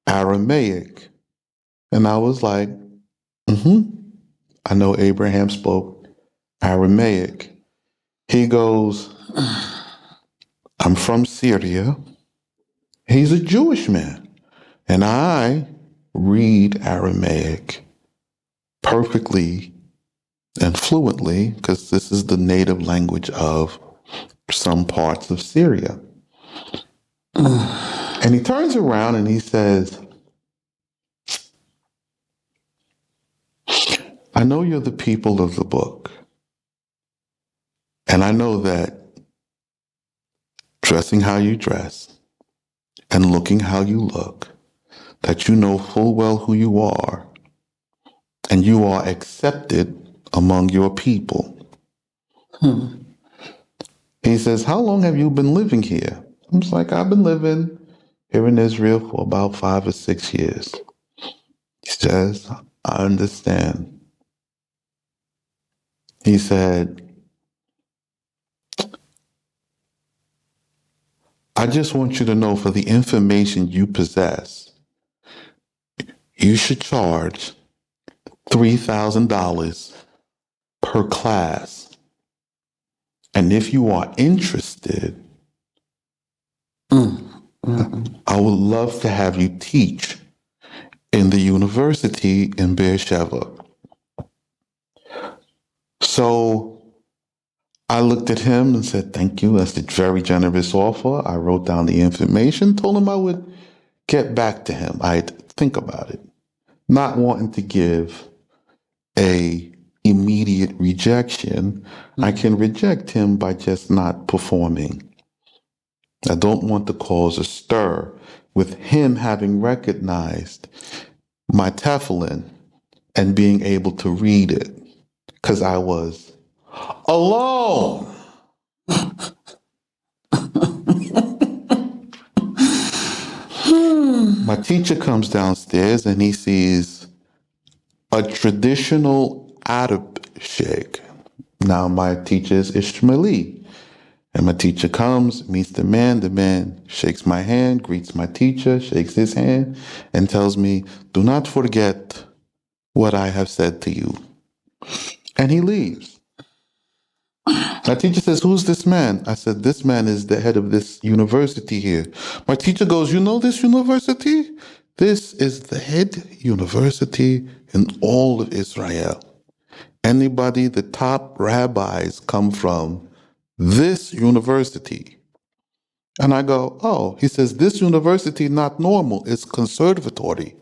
Aramaic. And I was like, I know Abraham spoke Aramaic. He goes, I'm from Syria. He's a Jewish man. And I read Aramaic perfectly and fluently because this is the native language of some parts of Syria. And he turns around and he says, I know you're the people of the book. And I know that dressing how you dress and looking how you look, that you know full well who you are and you are accepted among your people. He says, how long have you been living here? I was like, I've been living here in Israel for about 5 or 6 years. He says, I understand. He said, I just want you to know for the information you possess, you should charge $3,000 per class. And if you are interested, I would love to have you teach in the university in Beersheba. So I looked at him and said, thank you. That's a very generous offer. I wrote down the information, told him I would get back to him. I'd think about it, not wanting to give a immediate rejection. I can reject him by just not performing. I don't want to cause a stir with him having recognized my tefillin and being able to read it because I was alone. My teacher comes downstairs and he sees a traditional Arab shake. Now my teacher is Ishmaeli. And my teacher comes, meets the man shakes my hand, greets my teacher, shakes his hand, and tells me, do not forget what I have said to you. And he leaves. My teacher says, who's this man? I said, this man is the head of this university here. My teacher goes, you know this university? This is the head university in all of Israel. Anybody, the top rabbis come from this university. And I go, oh, he says, this university not normal, it's conservatory.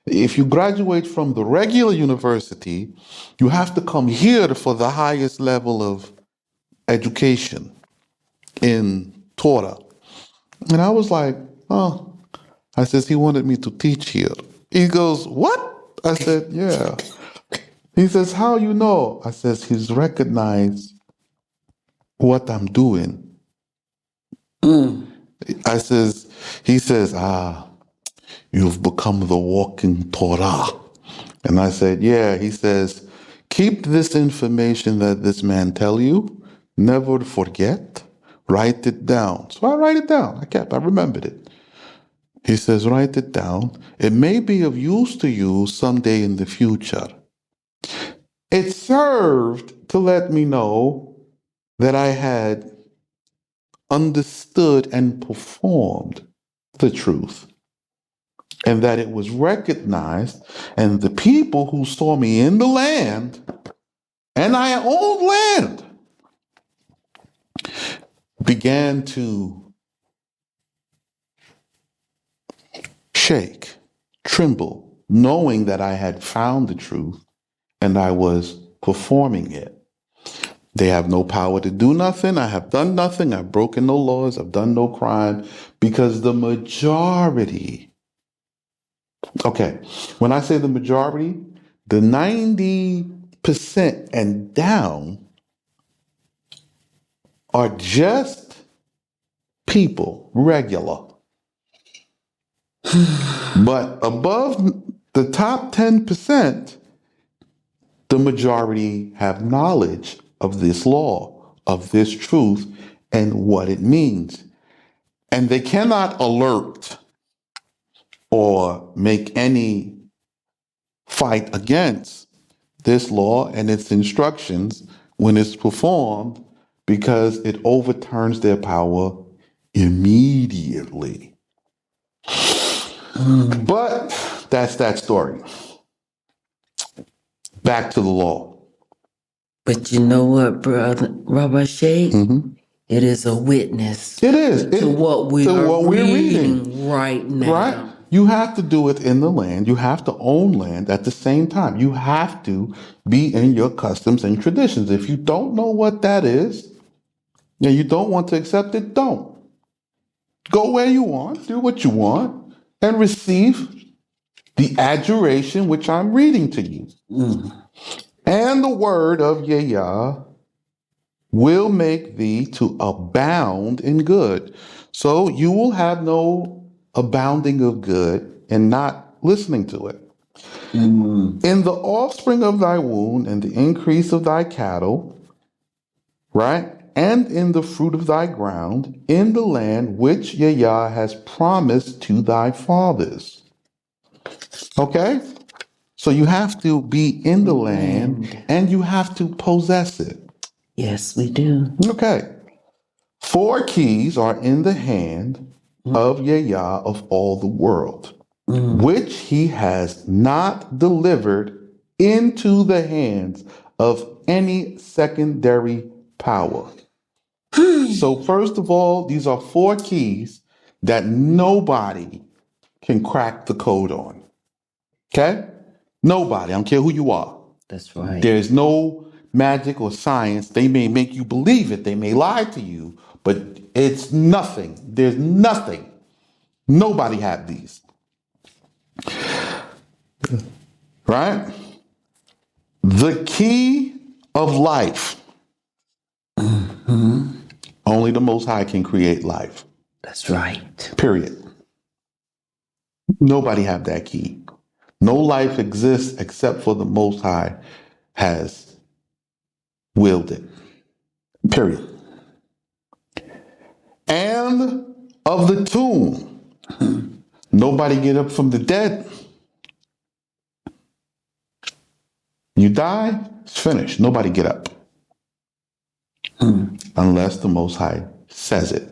If you graduate from the regular university, you have to come here for the highest level of education in Torah. And I was like, oh, I says, he wanted me to teach here. He goes, what? I said, yeah. He says, how you know? I says, he's recognized what I'm doing. I says, he says, you've become the walking Torah. And I said, yeah. He says, keep this information that this man tell you, never forget, write it down. So I write it down. I remembered it. He says, write it down. It may be of use to you someday in the future. It served to let me know that I had understood and performed the truth, and that it was recognized, and the people who saw me in the land, and I owned land, began to shake, tremble, knowing that I had found the truth and I was performing it. They have no power to do nothing. I have done nothing. I've broken no laws. I've done no crime, because the majority, okay, when I say the majority, the 90% and down are just people, regular. But above the top 10%, the majority have knowledge of this law, of this truth, and what it means. And they cannot alert or make any fight against this law and its instructions when it's performed, because it overturns their power immediately. But That's that story. Back to the law. But you know what, brother Rabbi Sheikh? It is a witness It is. to what we To are what we're reading. reading right now. Right? You have to do it in the land. You have to own land at the same time. You have to be in your customs and traditions. If you don't know what that is, and you don't want to accept it, don't. Go where you want, do what you want, and receive the adjuration which I'm reading to you. And the word of Yah will make thee to abound in good. So you will have no abounding of good and not listening to it. In the offspring of thy womb and the increase of thy cattle, right? And in the fruit of thy ground, in the land which Yah has promised to thy fathers. Okay? So you have to be in the land and you have to possess it. Yes, we do. Okay. 4 keys are in the hand of Yah of all the world, which he has not delivered into the hands of any secondary power. So, first of all, these are 4 keys that nobody can crack the code on. Okay? Nobody. I don't care who you are. That's right. There's no magic or science. They may make you believe it. They may lie to you, but it's nothing. There's nothing. Nobody had these. Right? The key of life. Only the Most High can create life. That's right. Period. Nobody have that key. No life exists except for the Most High has willed it. Period. And of the tomb. Nobody get up from the dead. You die, it's finished. Nobody get up. Unless the Most High says it.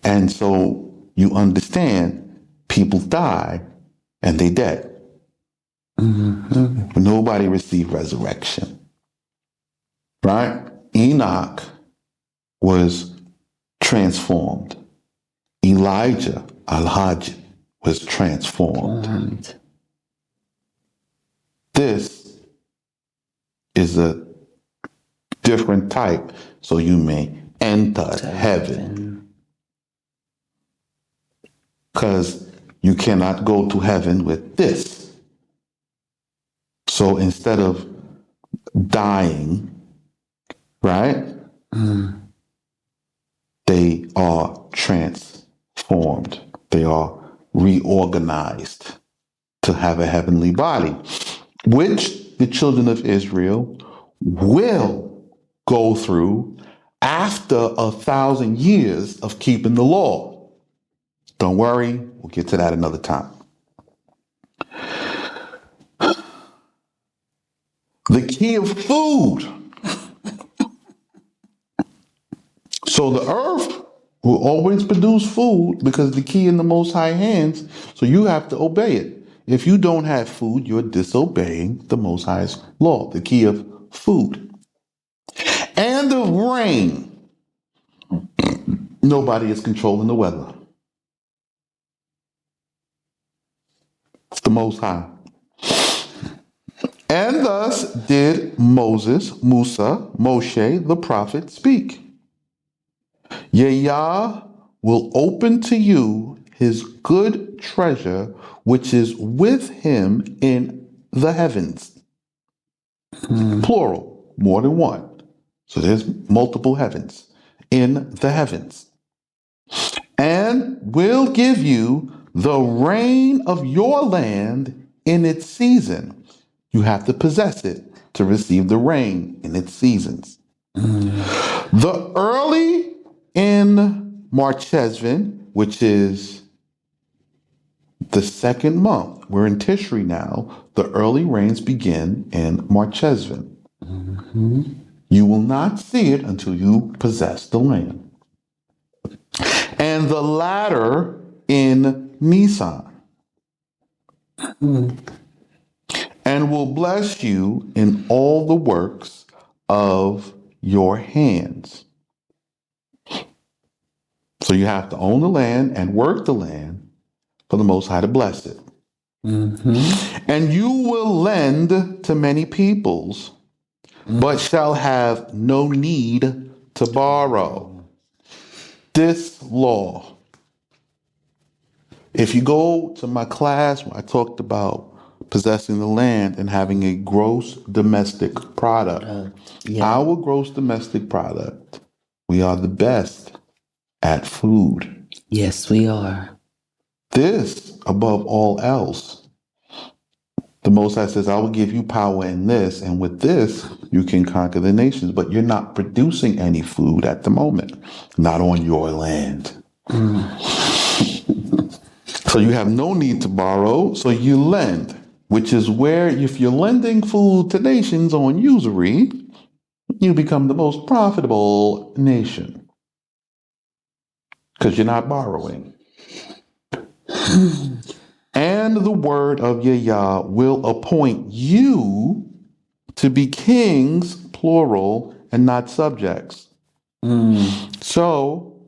And so you understand people die and they dead. Nobody received resurrection. Right? Enoch was transformed. Elijah, Al-Hajj, was transformed. This is a different type, so you may enter heaven. Because you cannot go to heaven with this. So instead of dying, right, they are transformed. They are reorganized to have a heavenly body, which the children of Israel will go through after 1,000 years of keeping the law. Don't worry, we'll get to that another time. The key of food. So the earth will always produce food because the key in the Most High hands, so you have to obey it. If you don't have food, you're disobeying the Most High's law, the key of food. And of rain. Nobody is controlling the weather. It's the Most High. And thus did Moshe, the prophet, speak. Yah will open to you his good treasure, which is with him in the heavens. Plural, more than one. So there's multiple heavens. In the heavens. And will give you the rain of your land in its season. You have to possess it to receive the rain in its seasons. The early in Marcheshvan, which is the 2nd month, we're in Tishri now, the early rains begin in Marcheshvan. You will not see it until you possess the land. And the latter in Nisan. and will bless you in all the works of your hands. So you have to own the land and work the land for the Most High to bless it. And you will lend to many peoples, but shall have no need to borrow. This law. If you go to my class where I talked about possessing the land and having a gross domestic product, our gross domestic product, we are the best at food. Yes, we are. This, above all else, the Most High says, I will give you power in this, and with this, you can conquer the nations. But you're not producing any food at the moment, not on your land. So you have no need to borrow, so you lend, which is where if you're lending food to nations on usury, you become the most profitable nation because you're not borrowing. And the word of Yah will appoint you to be kings, plural, and not subjects. So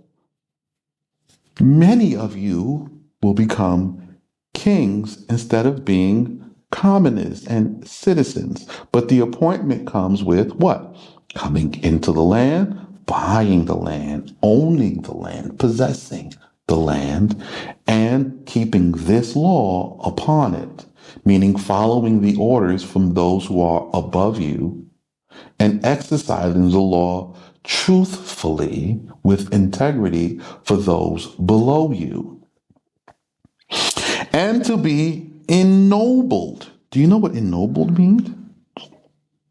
many of you will become kings instead of being commoners and citizens. But the appointment comes with what? Coming into the land, buying the land, owning the land, possessing the land, and keeping this law upon it, meaning following the orders from those who are above you and exercising the law truthfully with integrity for those below you. And to be ennobled. Do you know what ennobled means?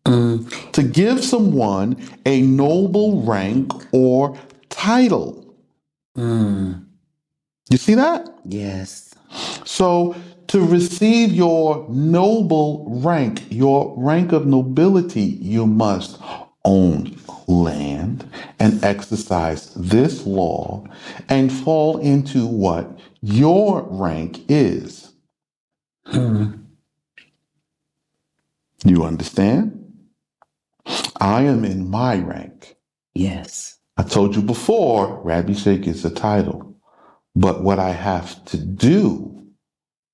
To give someone a noble rank or title. You see that? Yes. So to receive your noble rank, your rank of nobility, you must own land and exercise this law and fall into what your rank is. You understand? I am in my rank. Yes. I told you before, Rabbi Sheikh is a title. But what I have to do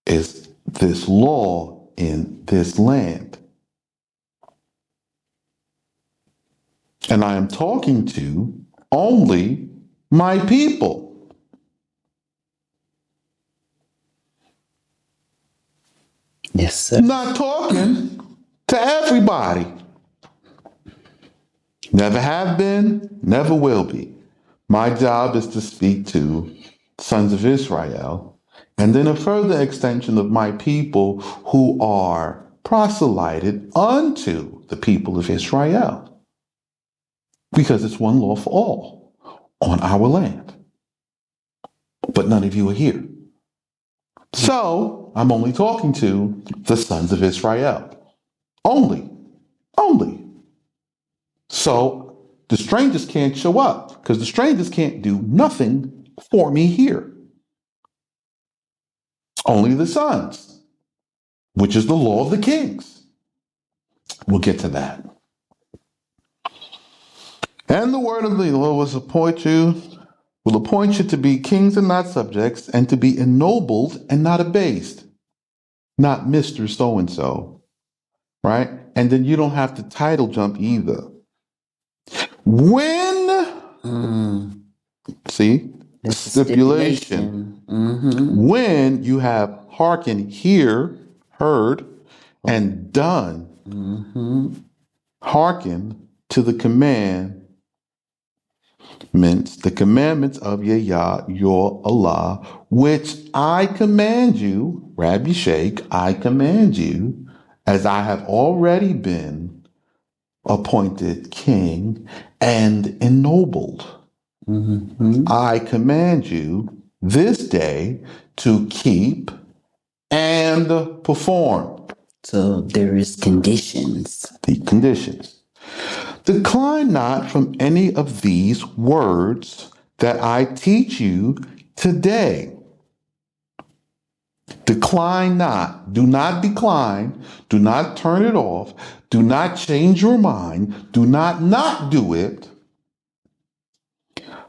is this law in this land. And I am talking to only my people. Yes, sir. Not talking to everybody. Never have been, never will be. My job is to speak to sons of Israel, and then a further extension of my people who are proselyted unto the people of Israel. Because it's one law for all on our land. But none of you are here. So I'm only talking to the sons of Israel. Only. Only. So the strangers can't show up because the strangers can't do nothing for me here. Only the sons, which is the law of the kings. We'll get to that. And the word of the Lord will appoint you to be kings and not subjects, and to be ennobled and not abased, not Mr. So-and-so, right? And then you don't have to title jump either. See, That's stipulation. When you have hearkened, hear, heard, and done, hearken to the commandments of Yah, your Allah, which I command you, Rabbi Sheikh, I command you, as I have already been appointed king and ennobled. I command you this day to keep and perform. So there is conditions. The conditions. Decline not from any of these words that I teach you today. Decline not. Do not decline. Do not turn it off. Do not change your mind. Do not do it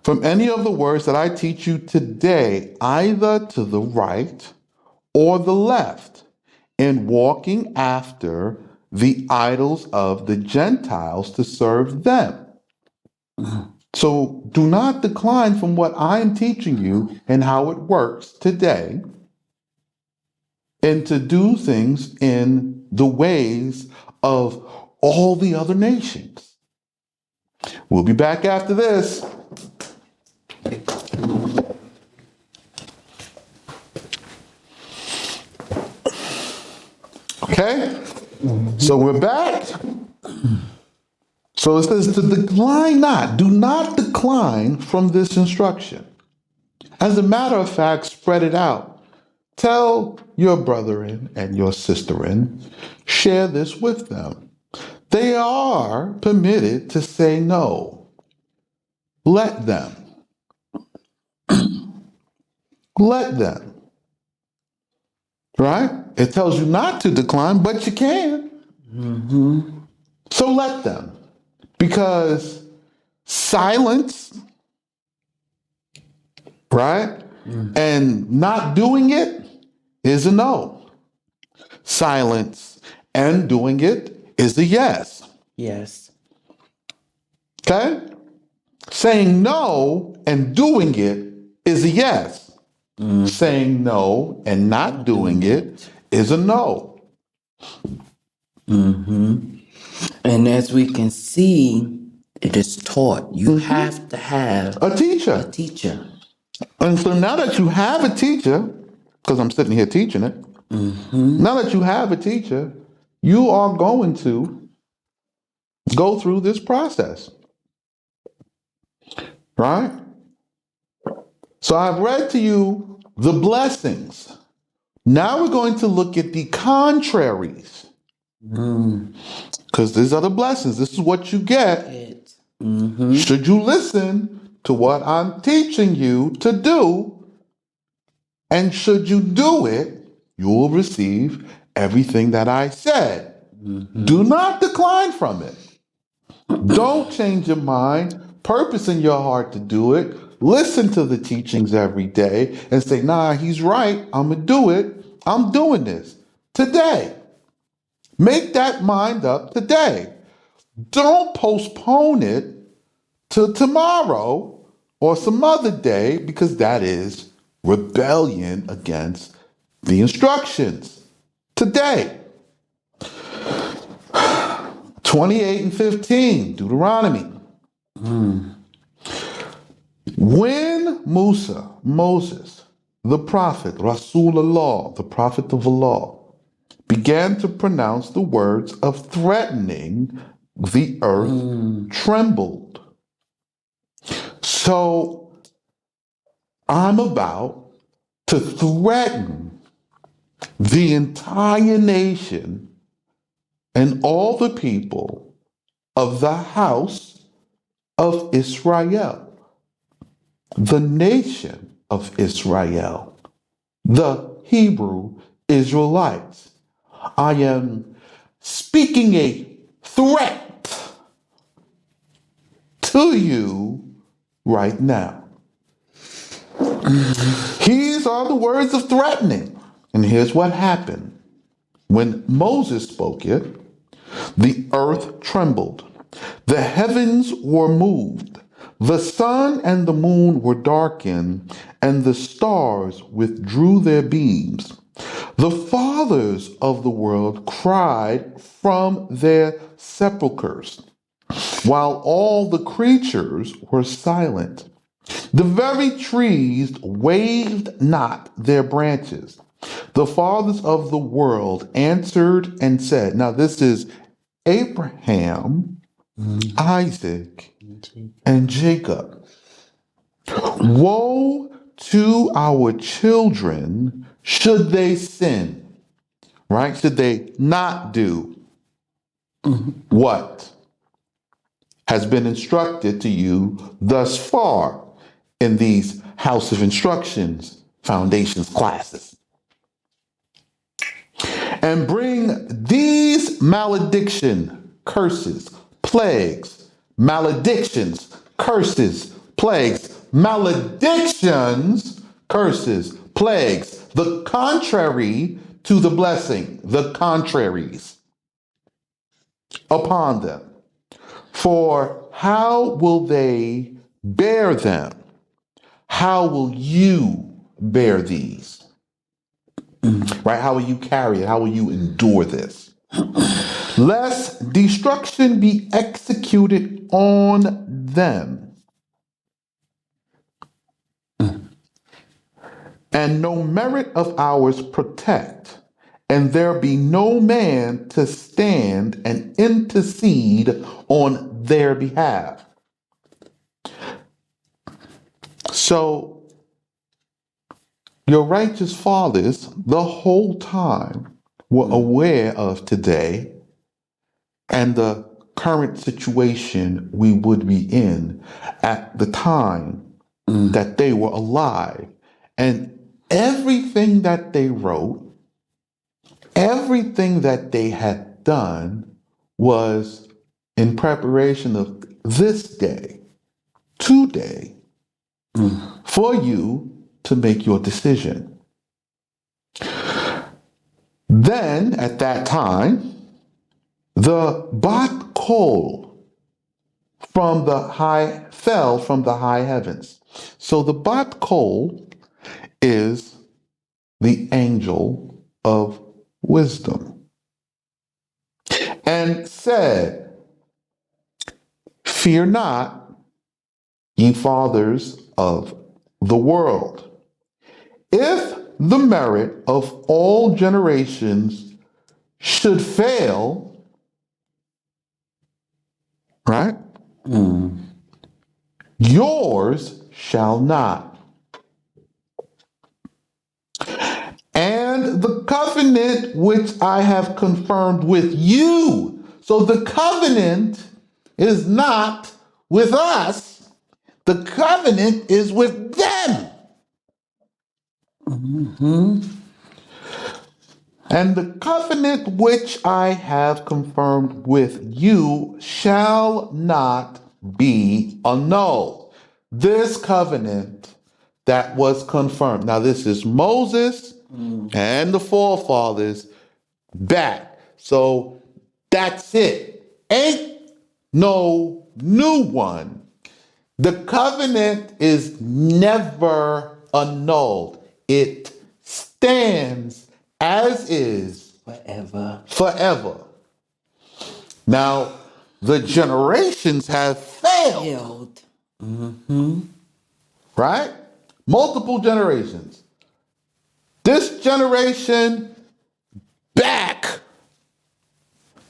from any of the words that I teach you today, either to the right or the left, in walking after the idols of the Gentiles to serve them. So do not decline from what I am teaching you and how it works today, and to do things in the ways of all the other nations. We'll be back after this. Okay? So we're back. So it says to decline not. Do not decline from this instruction. As a matter of fact, spread it out. Tell your brethren and your sisterin, share this with them. They are permitted to say no. Let them. Let them. Right? It tells you not to decline, but you can. So let them. Because silence, right? And not doing it is a no. Silence and doing it is a yes. Yes. Okay? Saying no and doing it is a yes. Saying no and not doing it is a no. And as we can see, it is taught. You have to have A teacher. a teacher. And so now that you have a teacher, because I'm sitting here teaching it, now that you have a teacher, you are going to go through this process. Right? So I've read to you the blessings. Now we're going to look at the contraries. Because these are the blessings. This is what you get. Should you listen to what I'm teaching you to do, and should you do it, you will receive everything that I said. Do not decline from it. Don't change your mind. Purpose in your heart to do it. Listen to the teachings every day and say, nah, he's right. I'm going to do it. I'm doing this today. Make that mind up today. Don't postpone it till tomorrow or some other day, because that is rebellion against the instructions. Today, 28 and 15, Deuteronomy. When Moses, the prophet, Rasulullah, the prophet of Allah, began to pronounce the words of threatening, the earth trembled. So I'm about to threaten the entire nation and all the people of the house of Israel, the nation of Israel, the Hebrew Israelites. I am speaking a threat to you right now. These are the words of threatening. And here's what happened. When Moses spoke it, the earth trembled. The heavens were moved. The sun and the moon were darkened, and the stars withdrew their beams. The fathers of the world cried from their sepulchres, while all the creatures were silent. The very trees waved not their branches. The fathers of the world answered and said, now this is Abraham, Isaac, and Jacob. Woe to our children should they sin, right? Should they not do what has been instructed to you thus far in these House of Instructions Foundations classes. and bring these curses, plagues, maledictions, curses, plagues, maledictions, curses, plagues, the contrary to the blessing, the contraries upon them. For how will they bear them? How will you bear these? Right? How will you carry it? How will you endure this? Lest destruction be executed on them, and no merit of ours protect, and there be no man to stand and intercede on their behalf. So your righteous fathers the whole time were aware of today and the current situation we would be in at the time that they were alive. And everything that they wrote, everything that they had done was in preparation of this day, today, for you to make your decision. Then, at that time, the bat kol fell from the high heavens. So the bat kol is the angel of wisdom, and said, "Fear not, ye fathers of the world. If the merit of all generations should fail," right? "Yours shall not. And the covenant which I have confirmed with you." So the covenant is not with us, the covenant is with them. "And the covenant which I have confirmed with you shall not be annulled." This covenant that was confirmed. Now, this is Moses and the forefathers back. So that's it. Ain't no new one. The covenant is never annulled. It stands as is forever. Now, the generations have failed. Right? Multiple generations. This generation back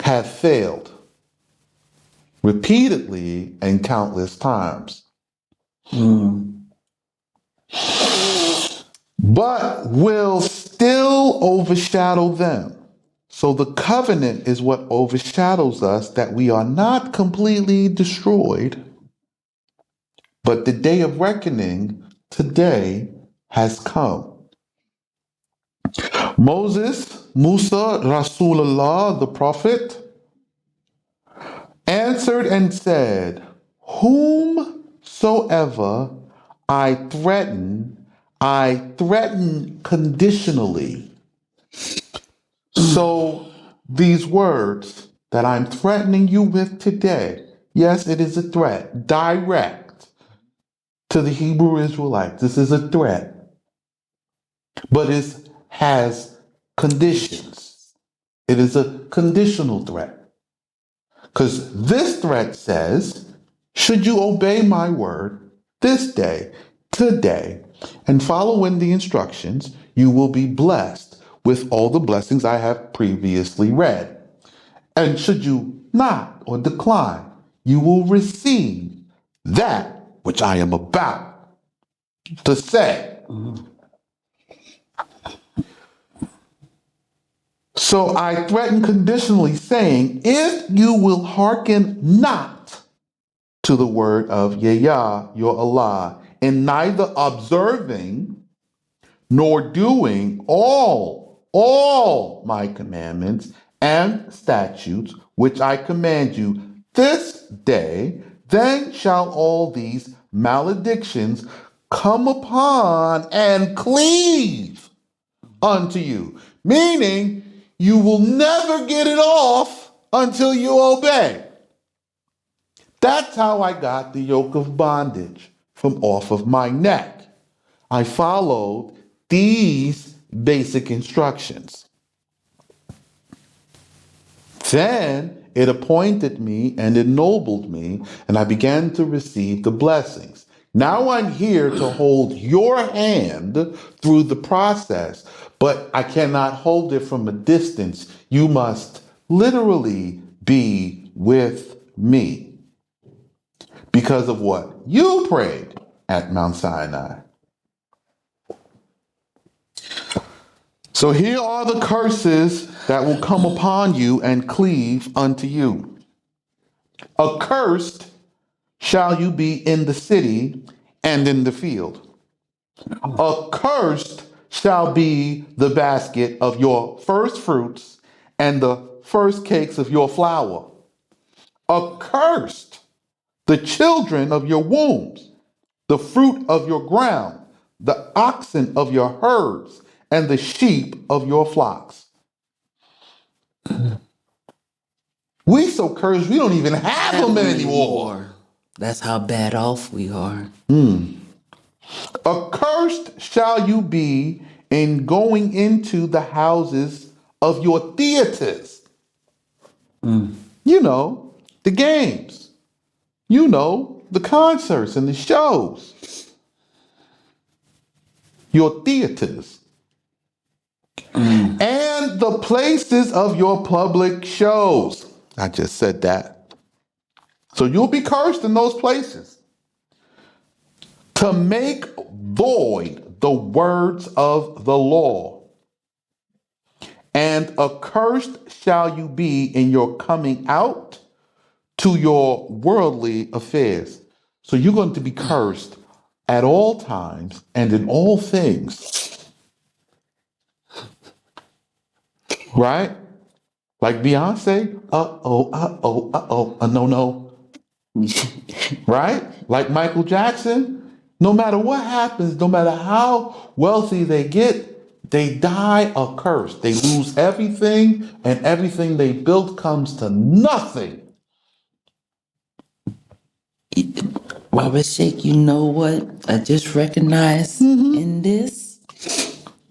have failed repeatedly and countless times. But will still overshadow them. So the covenant is what overshadows us, that we are not completely destroyed, but the day of reckoning today has come. Musa, Rasulullah, the prophet, answered and said, "Whomsoever I threaten conditionally." So these words that I'm threatening you with today, yes, it is a threat, direct to the Hebrew Israelites. This is a threat, but it has conditions. It is a conditional threat. Because this threat says, should you obey my word this day, today, and follow in the instructions, you will be blessed with all the blessings I have previously read. And should you not or decline, you will receive that which I am about to say. So I threaten conditionally, saying, if you will hearken not to the word of Yah, your Allah, in neither observing nor doing all all my commandments and statutes which I command you this day, then shall all these maledictions come upon and cleave unto you. Meaning, you will never get it off until you obey. That's how I got the yoke of bondage from off of my neck. I followed these basic instructions. Then it appointed me and ennobled me, and I began to receive the blessings. Now I'm here to hold your hand through the process, but I cannot hold it from a distance. You must literally be with me because of what you prayed at Mount Sinai. So here are the curses that will come upon you and cleave unto you. Accursed shall you be in the city and in the field. Accursed shall be the basket of your first fruits and the first cakes of your flour. Accursed the children of your wombs, the fruit of your ground, the oxen of your herds, and the sheep of your flocks. We so cursed we don't even have them anymore. That's how bad off we are. Accursed shall you be in going into the houses of your theaters. You know, the games. You know, the concerts and the shows. Your theaters. And the places of your public shows. I just said that. So you'll be cursed in those places. To make void the words of the law. And accursed shall you be in your coming out to your worldly affairs. So you're going to be cursed at all times and in all things. Right? Like Beyonce, no. Right? Like Michael Jackson, no matter what happens, no matter how wealthy they get, they die accursed. They lose everything, and everything they built comes to nothing. Robert Shake, you know what? I just recognized in this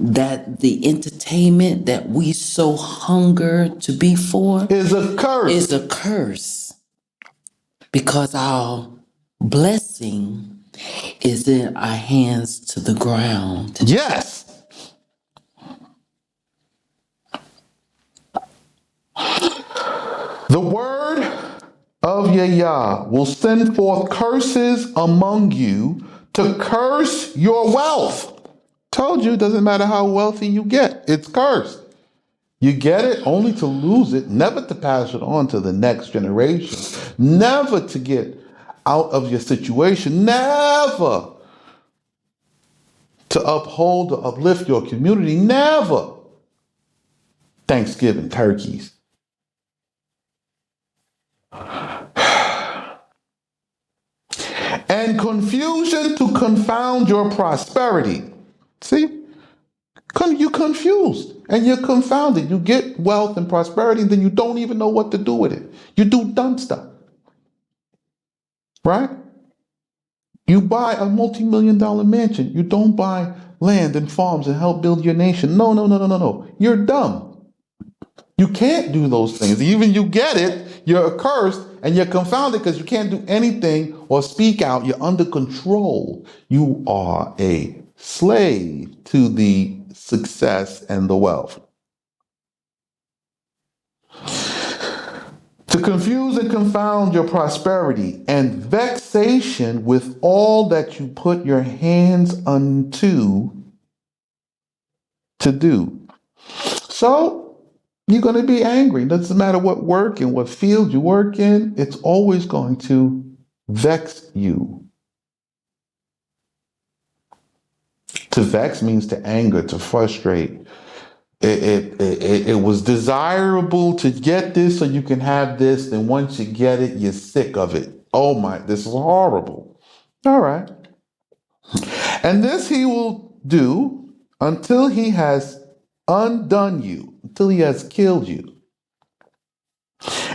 that the entertainment that we so hunger to be for Is a curse. is a curse because our blessing is in our hands to the ground. Yes. The word of Yah will send forth curses among you to curse your wealth. Told you, it doesn't matter how wealthy you get, it's cursed. You get it only to lose it, never to pass it on to the next generation, never to get out of your situation, never to uphold or uplift your community, never. Thanksgiving turkeys. And confusion to confound your prosperity. See? You're confused and you're confounded. You get wealth and prosperity and then you don't even know what to do with it. You do dumb stuff. Right? You buy a multi-million-dollar mansion. You don't buy land and farms and help build your nation. No. You're dumb. You can't do those things. Even you get it, you're accursed and you're confounded because you can't do anything or speak out. You're under control. You are a slave to the success and the wealth. To confuse and confound your prosperity and vexation with all that you put your hands unto to do. So you're going to be angry. It doesn't matter what work and what field you work in, it's always going to vex you. To vex means to anger, to frustrate, it was desirable to get this so you can have this. Then once you get it, you're sick of it. Oh my, this is horrible. All right. And this he will do until he has undone you, until he has killed you.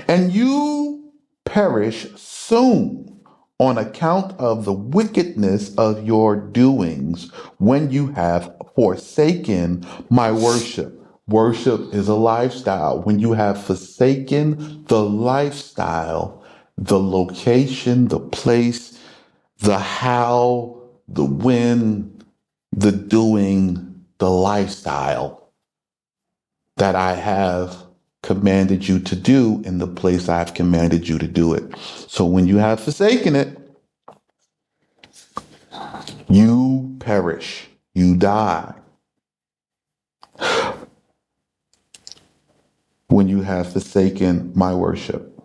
And you perish soon on account of the wickedness of your doings when you have forsaken my worship. Worship is a lifestyle. When you have forsaken the lifestyle, the location, the place, the how, the when, the doing, the lifestyle that I have commanded you to do in the place I've commanded you to do it. So when you have forsaken it, you perish, you die. When you have forsaken my worship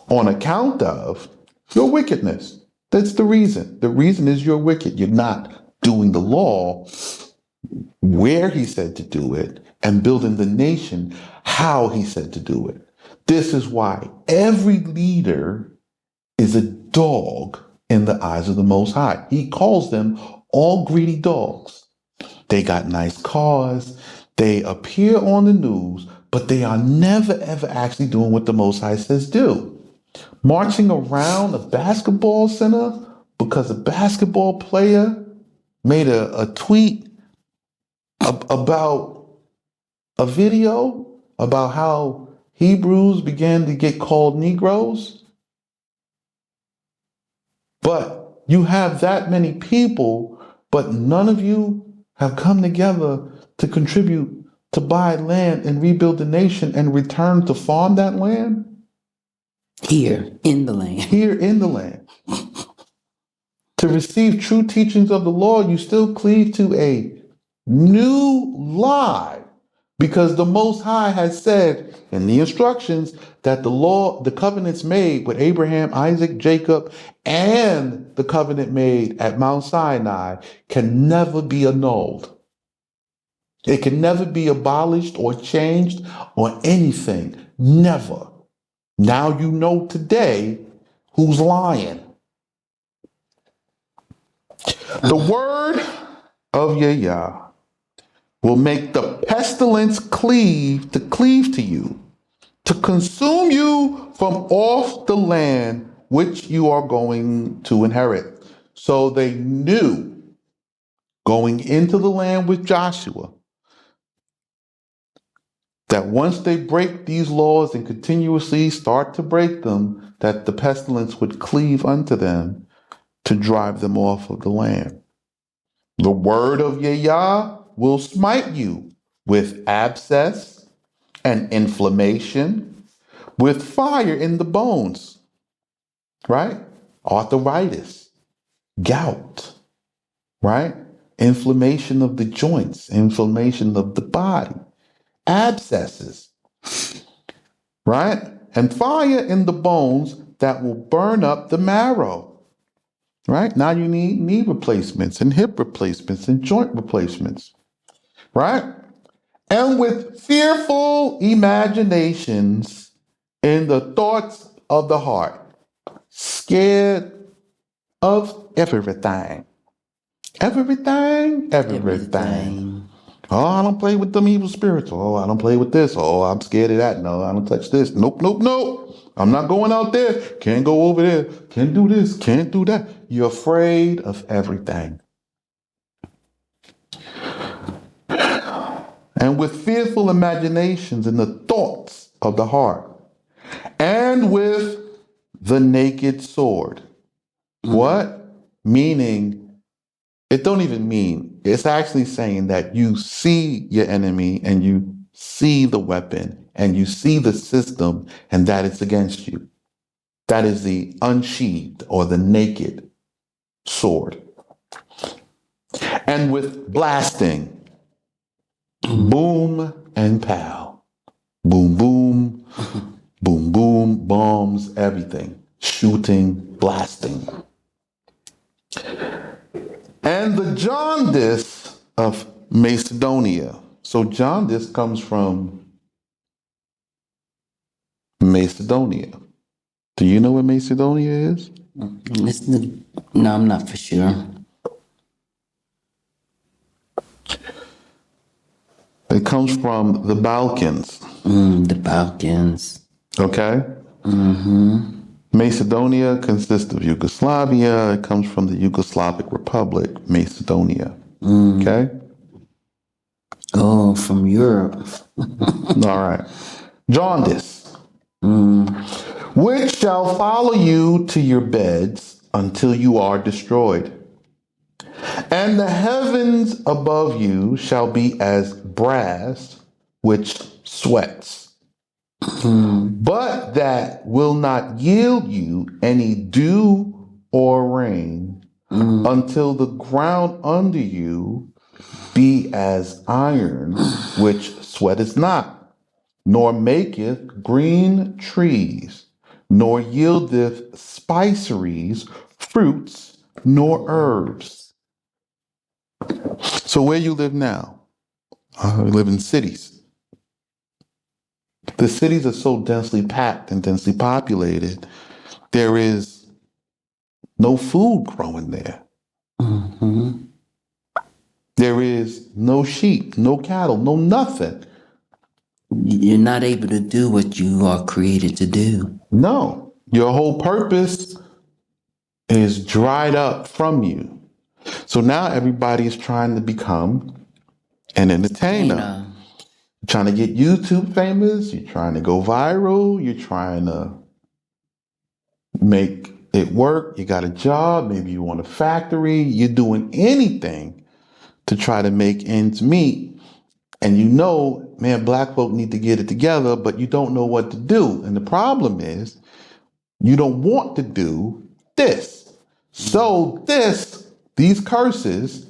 on account of your wickedness. That's the reason. The reason is you're wicked. You're not doing the law where he said to do it and building the nation how he said to do it. This is why every leader is a dog in the eyes of the Most High. He calls them all greedy dogs. They got nice cars. They appear on the news, but they are never, ever actually doing what the Most High says do. Marching around a basketball center because a basketball player made a tweet about a video about how Hebrews began to get called Negroes. But you have that many people, but none of you have come together to contribute to buy land and rebuild the nation and return to farm that land? Here in the land. Here in the land. To receive true teachings of the law, you still cleave to a new lie, because the Most High has said in the instructions that the law, the covenants made with Abraham, Isaac, Jacob, and the covenant made at Mount Sinai can never be annulled. It can never be abolished or changed or anything. Never. Now you know today who's lying. The word of Yah will make the pestilence cleave to you, to consume you from off the land which you are going to inherit. So they knew going into the land with Joshua that once they break these laws and continuously start to break them, that the pestilence would cleave unto them to drive them off of the land. The word of Yah will smite you with abscess and inflammation, with fire in the bones, right? Arthritis, gout, right? Inflammation of the joints, inflammation of the body, abscesses, right? And fire in the bones that will burn up the marrow, right? Now you need knee replacements and hip replacements and joint replacements, right? And with fearful imaginations in the thoughts of the heart, scared of everything. Everything. Oh, I don't play with them evil spirits. Oh, I don't play with this. Oh, I'm scared of that. No, I don't touch this. Nope. I'm not going out there. Can't go over there. Can't do this. Can't do that. You're afraid of everything. And with fearful imaginations in the thoughts of the heart, and with the naked sword. What? Meaning, it don't even mean, it's actually saying that you see your enemy and you see the weapon and you see the system and that it's against you. That is the unsheathed or the naked sword. And with blasting, boom and pow. Boom, boom, boom, boom, bombs, everything. Shooting, blasting. And the jaundice of Macedonia. So jaundice comes from Macedonia. Do you know what Macedonia is? No, I'm not for sure. It comes from the Balkans. The Balkans. Okay? Macedonia consists of Yugoslavia. It comes from the Yugoslavic Republic, Macedonia. Okay? Oh, from Europe. All right. Jaundice, which shall follow you to your beds until you are destroyed. And the heavens above you shall be as brass which sweats, but that will not yield you any dew or rain until the ground under you be as iron which sweateth not, nor maketh green trees, nor yieldeth spiceries, fruits, nor herbs. So where you live now? We live in cities. The cities are so densely packed and densely populated, there is no food growing there. There is no sheep, no cattle, no nothing. You're not able to do what you are created to do. No, your whole purpose is dried up from you. So now everybody is trying to become an entertainer. You're trying to get YouTube famous. You're trying to go viral. You're trying to make it work. You got a job. Maybe you want a factory. You're doing anything to try to make ends meet. And you know, man, black folk need to get it together, but you don't know what to do. And the problem is you don't want to do this. So these curses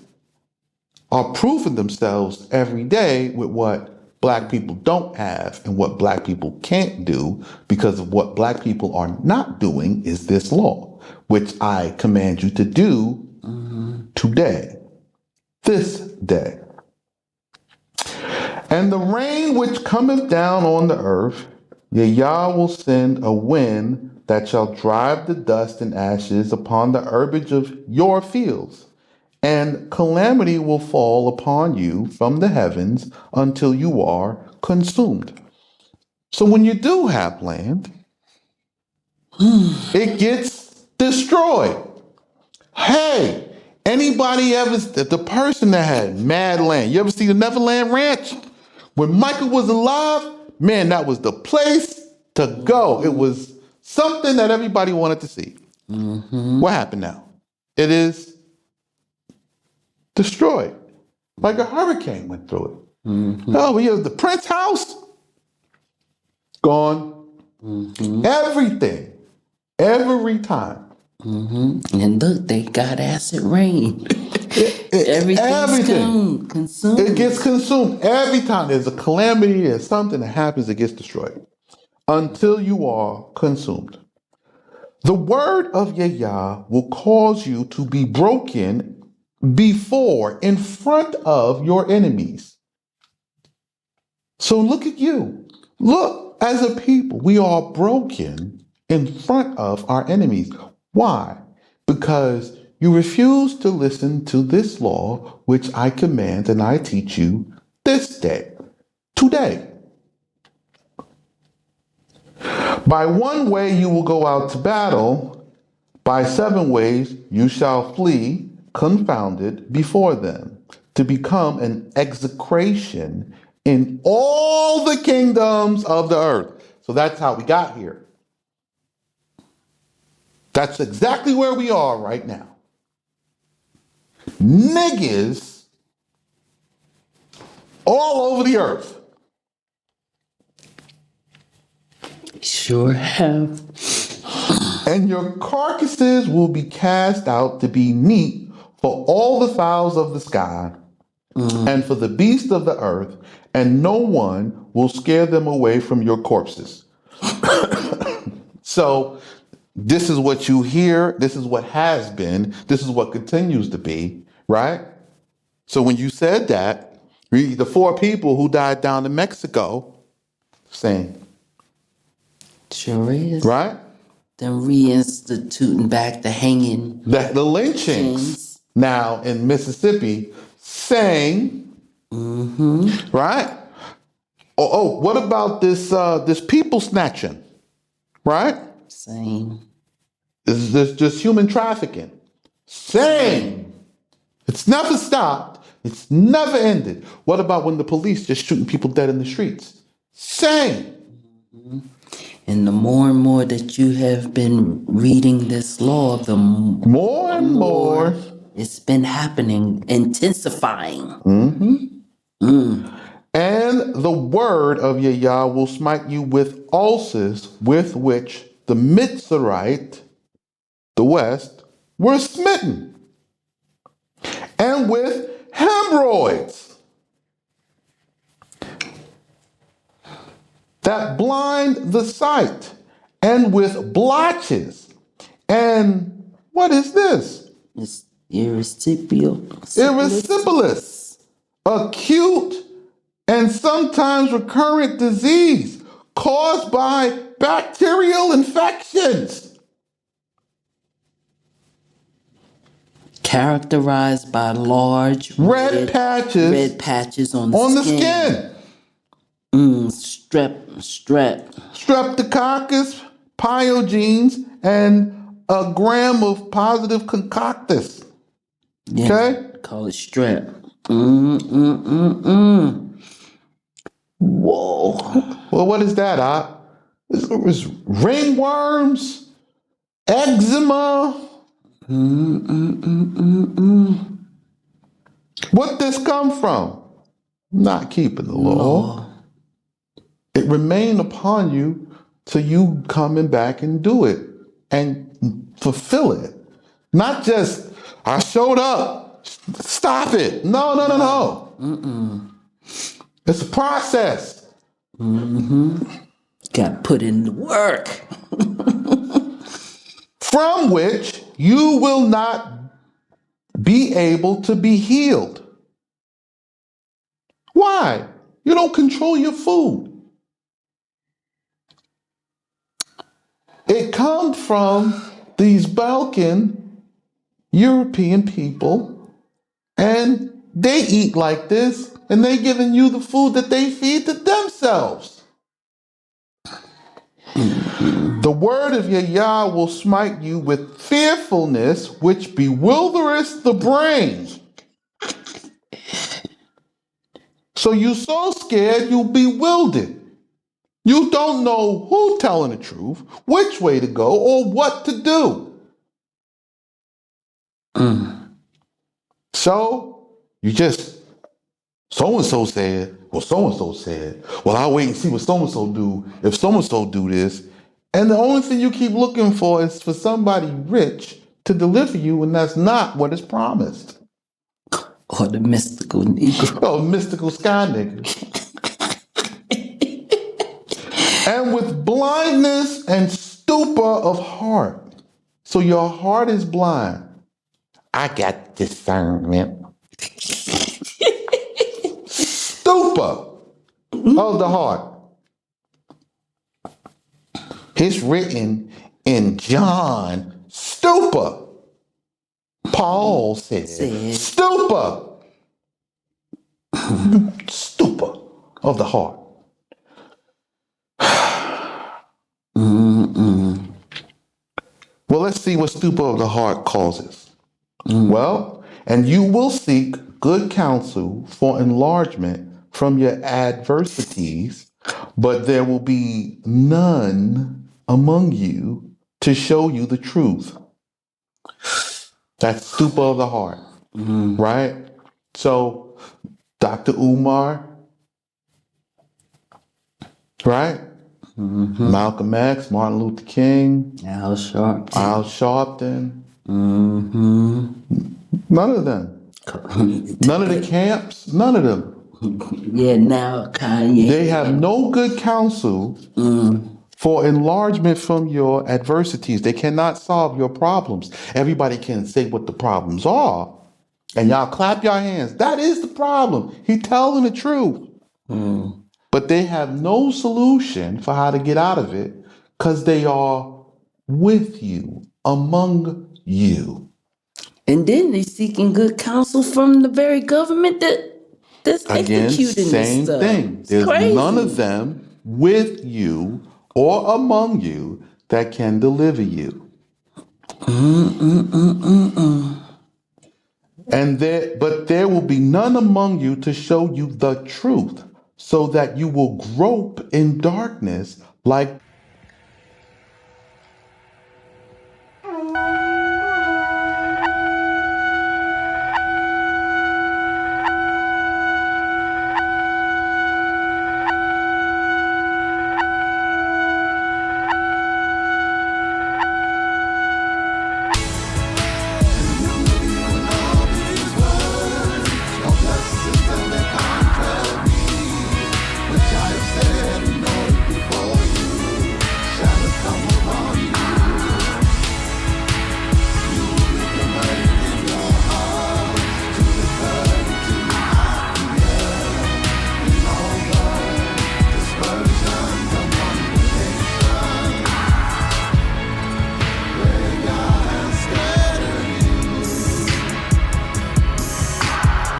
are proving themselves every day with what black people don't have and what black people can't do, because of what black people are not doing is this law, which I command you to do today, this day. And the rain which cometh down on the earth, Yah will send a wind that shall drive the dust and ashes upon the herbage of your fields, and calamity will fall upon you from the heavens until you are consumed. So when you do have land, it gets destroyed. Hey, anybody ever, the person that had mad land, you ever see the Neverland Ranch? When Michael was alive, man, that was the place to go. It was something that everybody wanted to see. What happened now? It is destroyed. Like a hurricane went through it. Oh, we have the Prince house gone. Everything, every time. And look, they got acid rain. Everything's consumed. It gets consumed. Every time there's a calamity, there's something that happens, it gets destroyed until you are consumed. The word of Yah will cause you to be broken in front of your enemies. So look at you. Look, as a people, we are broken in front of our enemies. Why? Because you refuse to listen to this law, which I command and I teach you this day, today. By one way you will go out to battle, by 7 ways you shall flee, confounded before them, to become an execration in all the kingdoms of the earth. So that's how we got here. That's exactly where we are right now. Niggas all over the earth. Sure have. And your carcasses will be cast out to be meat for all the fowls of the sky and for the beasts of the earth, and no one will scare them away from your corpses. So this is what you hear. This is what has been. This is what continues to be, right? So when you said that, Read the 4 people who died down in Mexico. Same. Sure is. Right? Then reinstituting back the hanging. The lynchings now in Mississippi. Same. Right? What about this people snatching? Right? Same. This just human trafficking. Same. It's never stopped. It's never ended. What about when the police just shooting people dead in the streets? Same. And the more and more that you have been reading this law, the More and more. It's been happening, intensifying. And the word of Yah will smite you with ulcers with which the Mitzrayite, the West, were smitten, and with hemorrhoids that blind the sight, and with blotches. And what is this? It's irresistible. Erysipelas, acute and sometimes recurrent disease caused by bacterial infections. Characterized by large Red patches on the skin. Streptococcus pyogenes, and a gram of positive concoctus. Yeah, Okay? call it strep. Whoa. Well, what is that? It's ringworms, eczema. What this come from? Not keeping the law. It remain upon you till you coming back and do it and fulfill it. Not just, I showed up, stop it. No. It's a process. Got put in the work. From which you will not be able to be healed. Why? You don't control your food. It comes from these Balkan European people, and they eat like this, and they giving you the food that they feed to themselves. The word of Yah will smite you with fearfulness, which bewildereth the brain. So you so scared, you bewildered. You don't know who telling the truth, which way to go, or what to do. So you just, so-and-so said, well, so-and-so said, well, I'll wait and see what so-and-so do, if so-and-so do this. And the only thing you keep looking for is for somebody rich to deliver you, and that's not what is promised. Or the mystical Negro. Oh, mystical sky nigga. And with blindness and stupor of heart. So your heart is blind. I got discernment. Stupor of the heart. It's written in John, stupor. Paul said, stupor. Stupor of the heart. Well, let's see what stupor of the heart causes. Well, and you will seek good counsel for enlargement from your adversities, but there will be none among you to show you the truth. That's stupor of the heart, right? So, Dr. Umar, right? Malcolm X, Martin Luther King, Al Sharpton. None of them. None of the camps. None of them. Yeah, now Kanye. They have no good counsel for enlargement from your adversities. They cannot solve your problems. Everybody can say what the problems are. And y'all clap your hands. That is the problem. He telling the truth. Mm. But they have no solution for how to get out of it because they are with you, among you. And then they seeking good counsel from the very government that's Again, executing this same stuff. thing. It's There's none of crazy. them with you or among you that can deliver you. But there will be none among you to show you the truth, so that you will grope in darkness like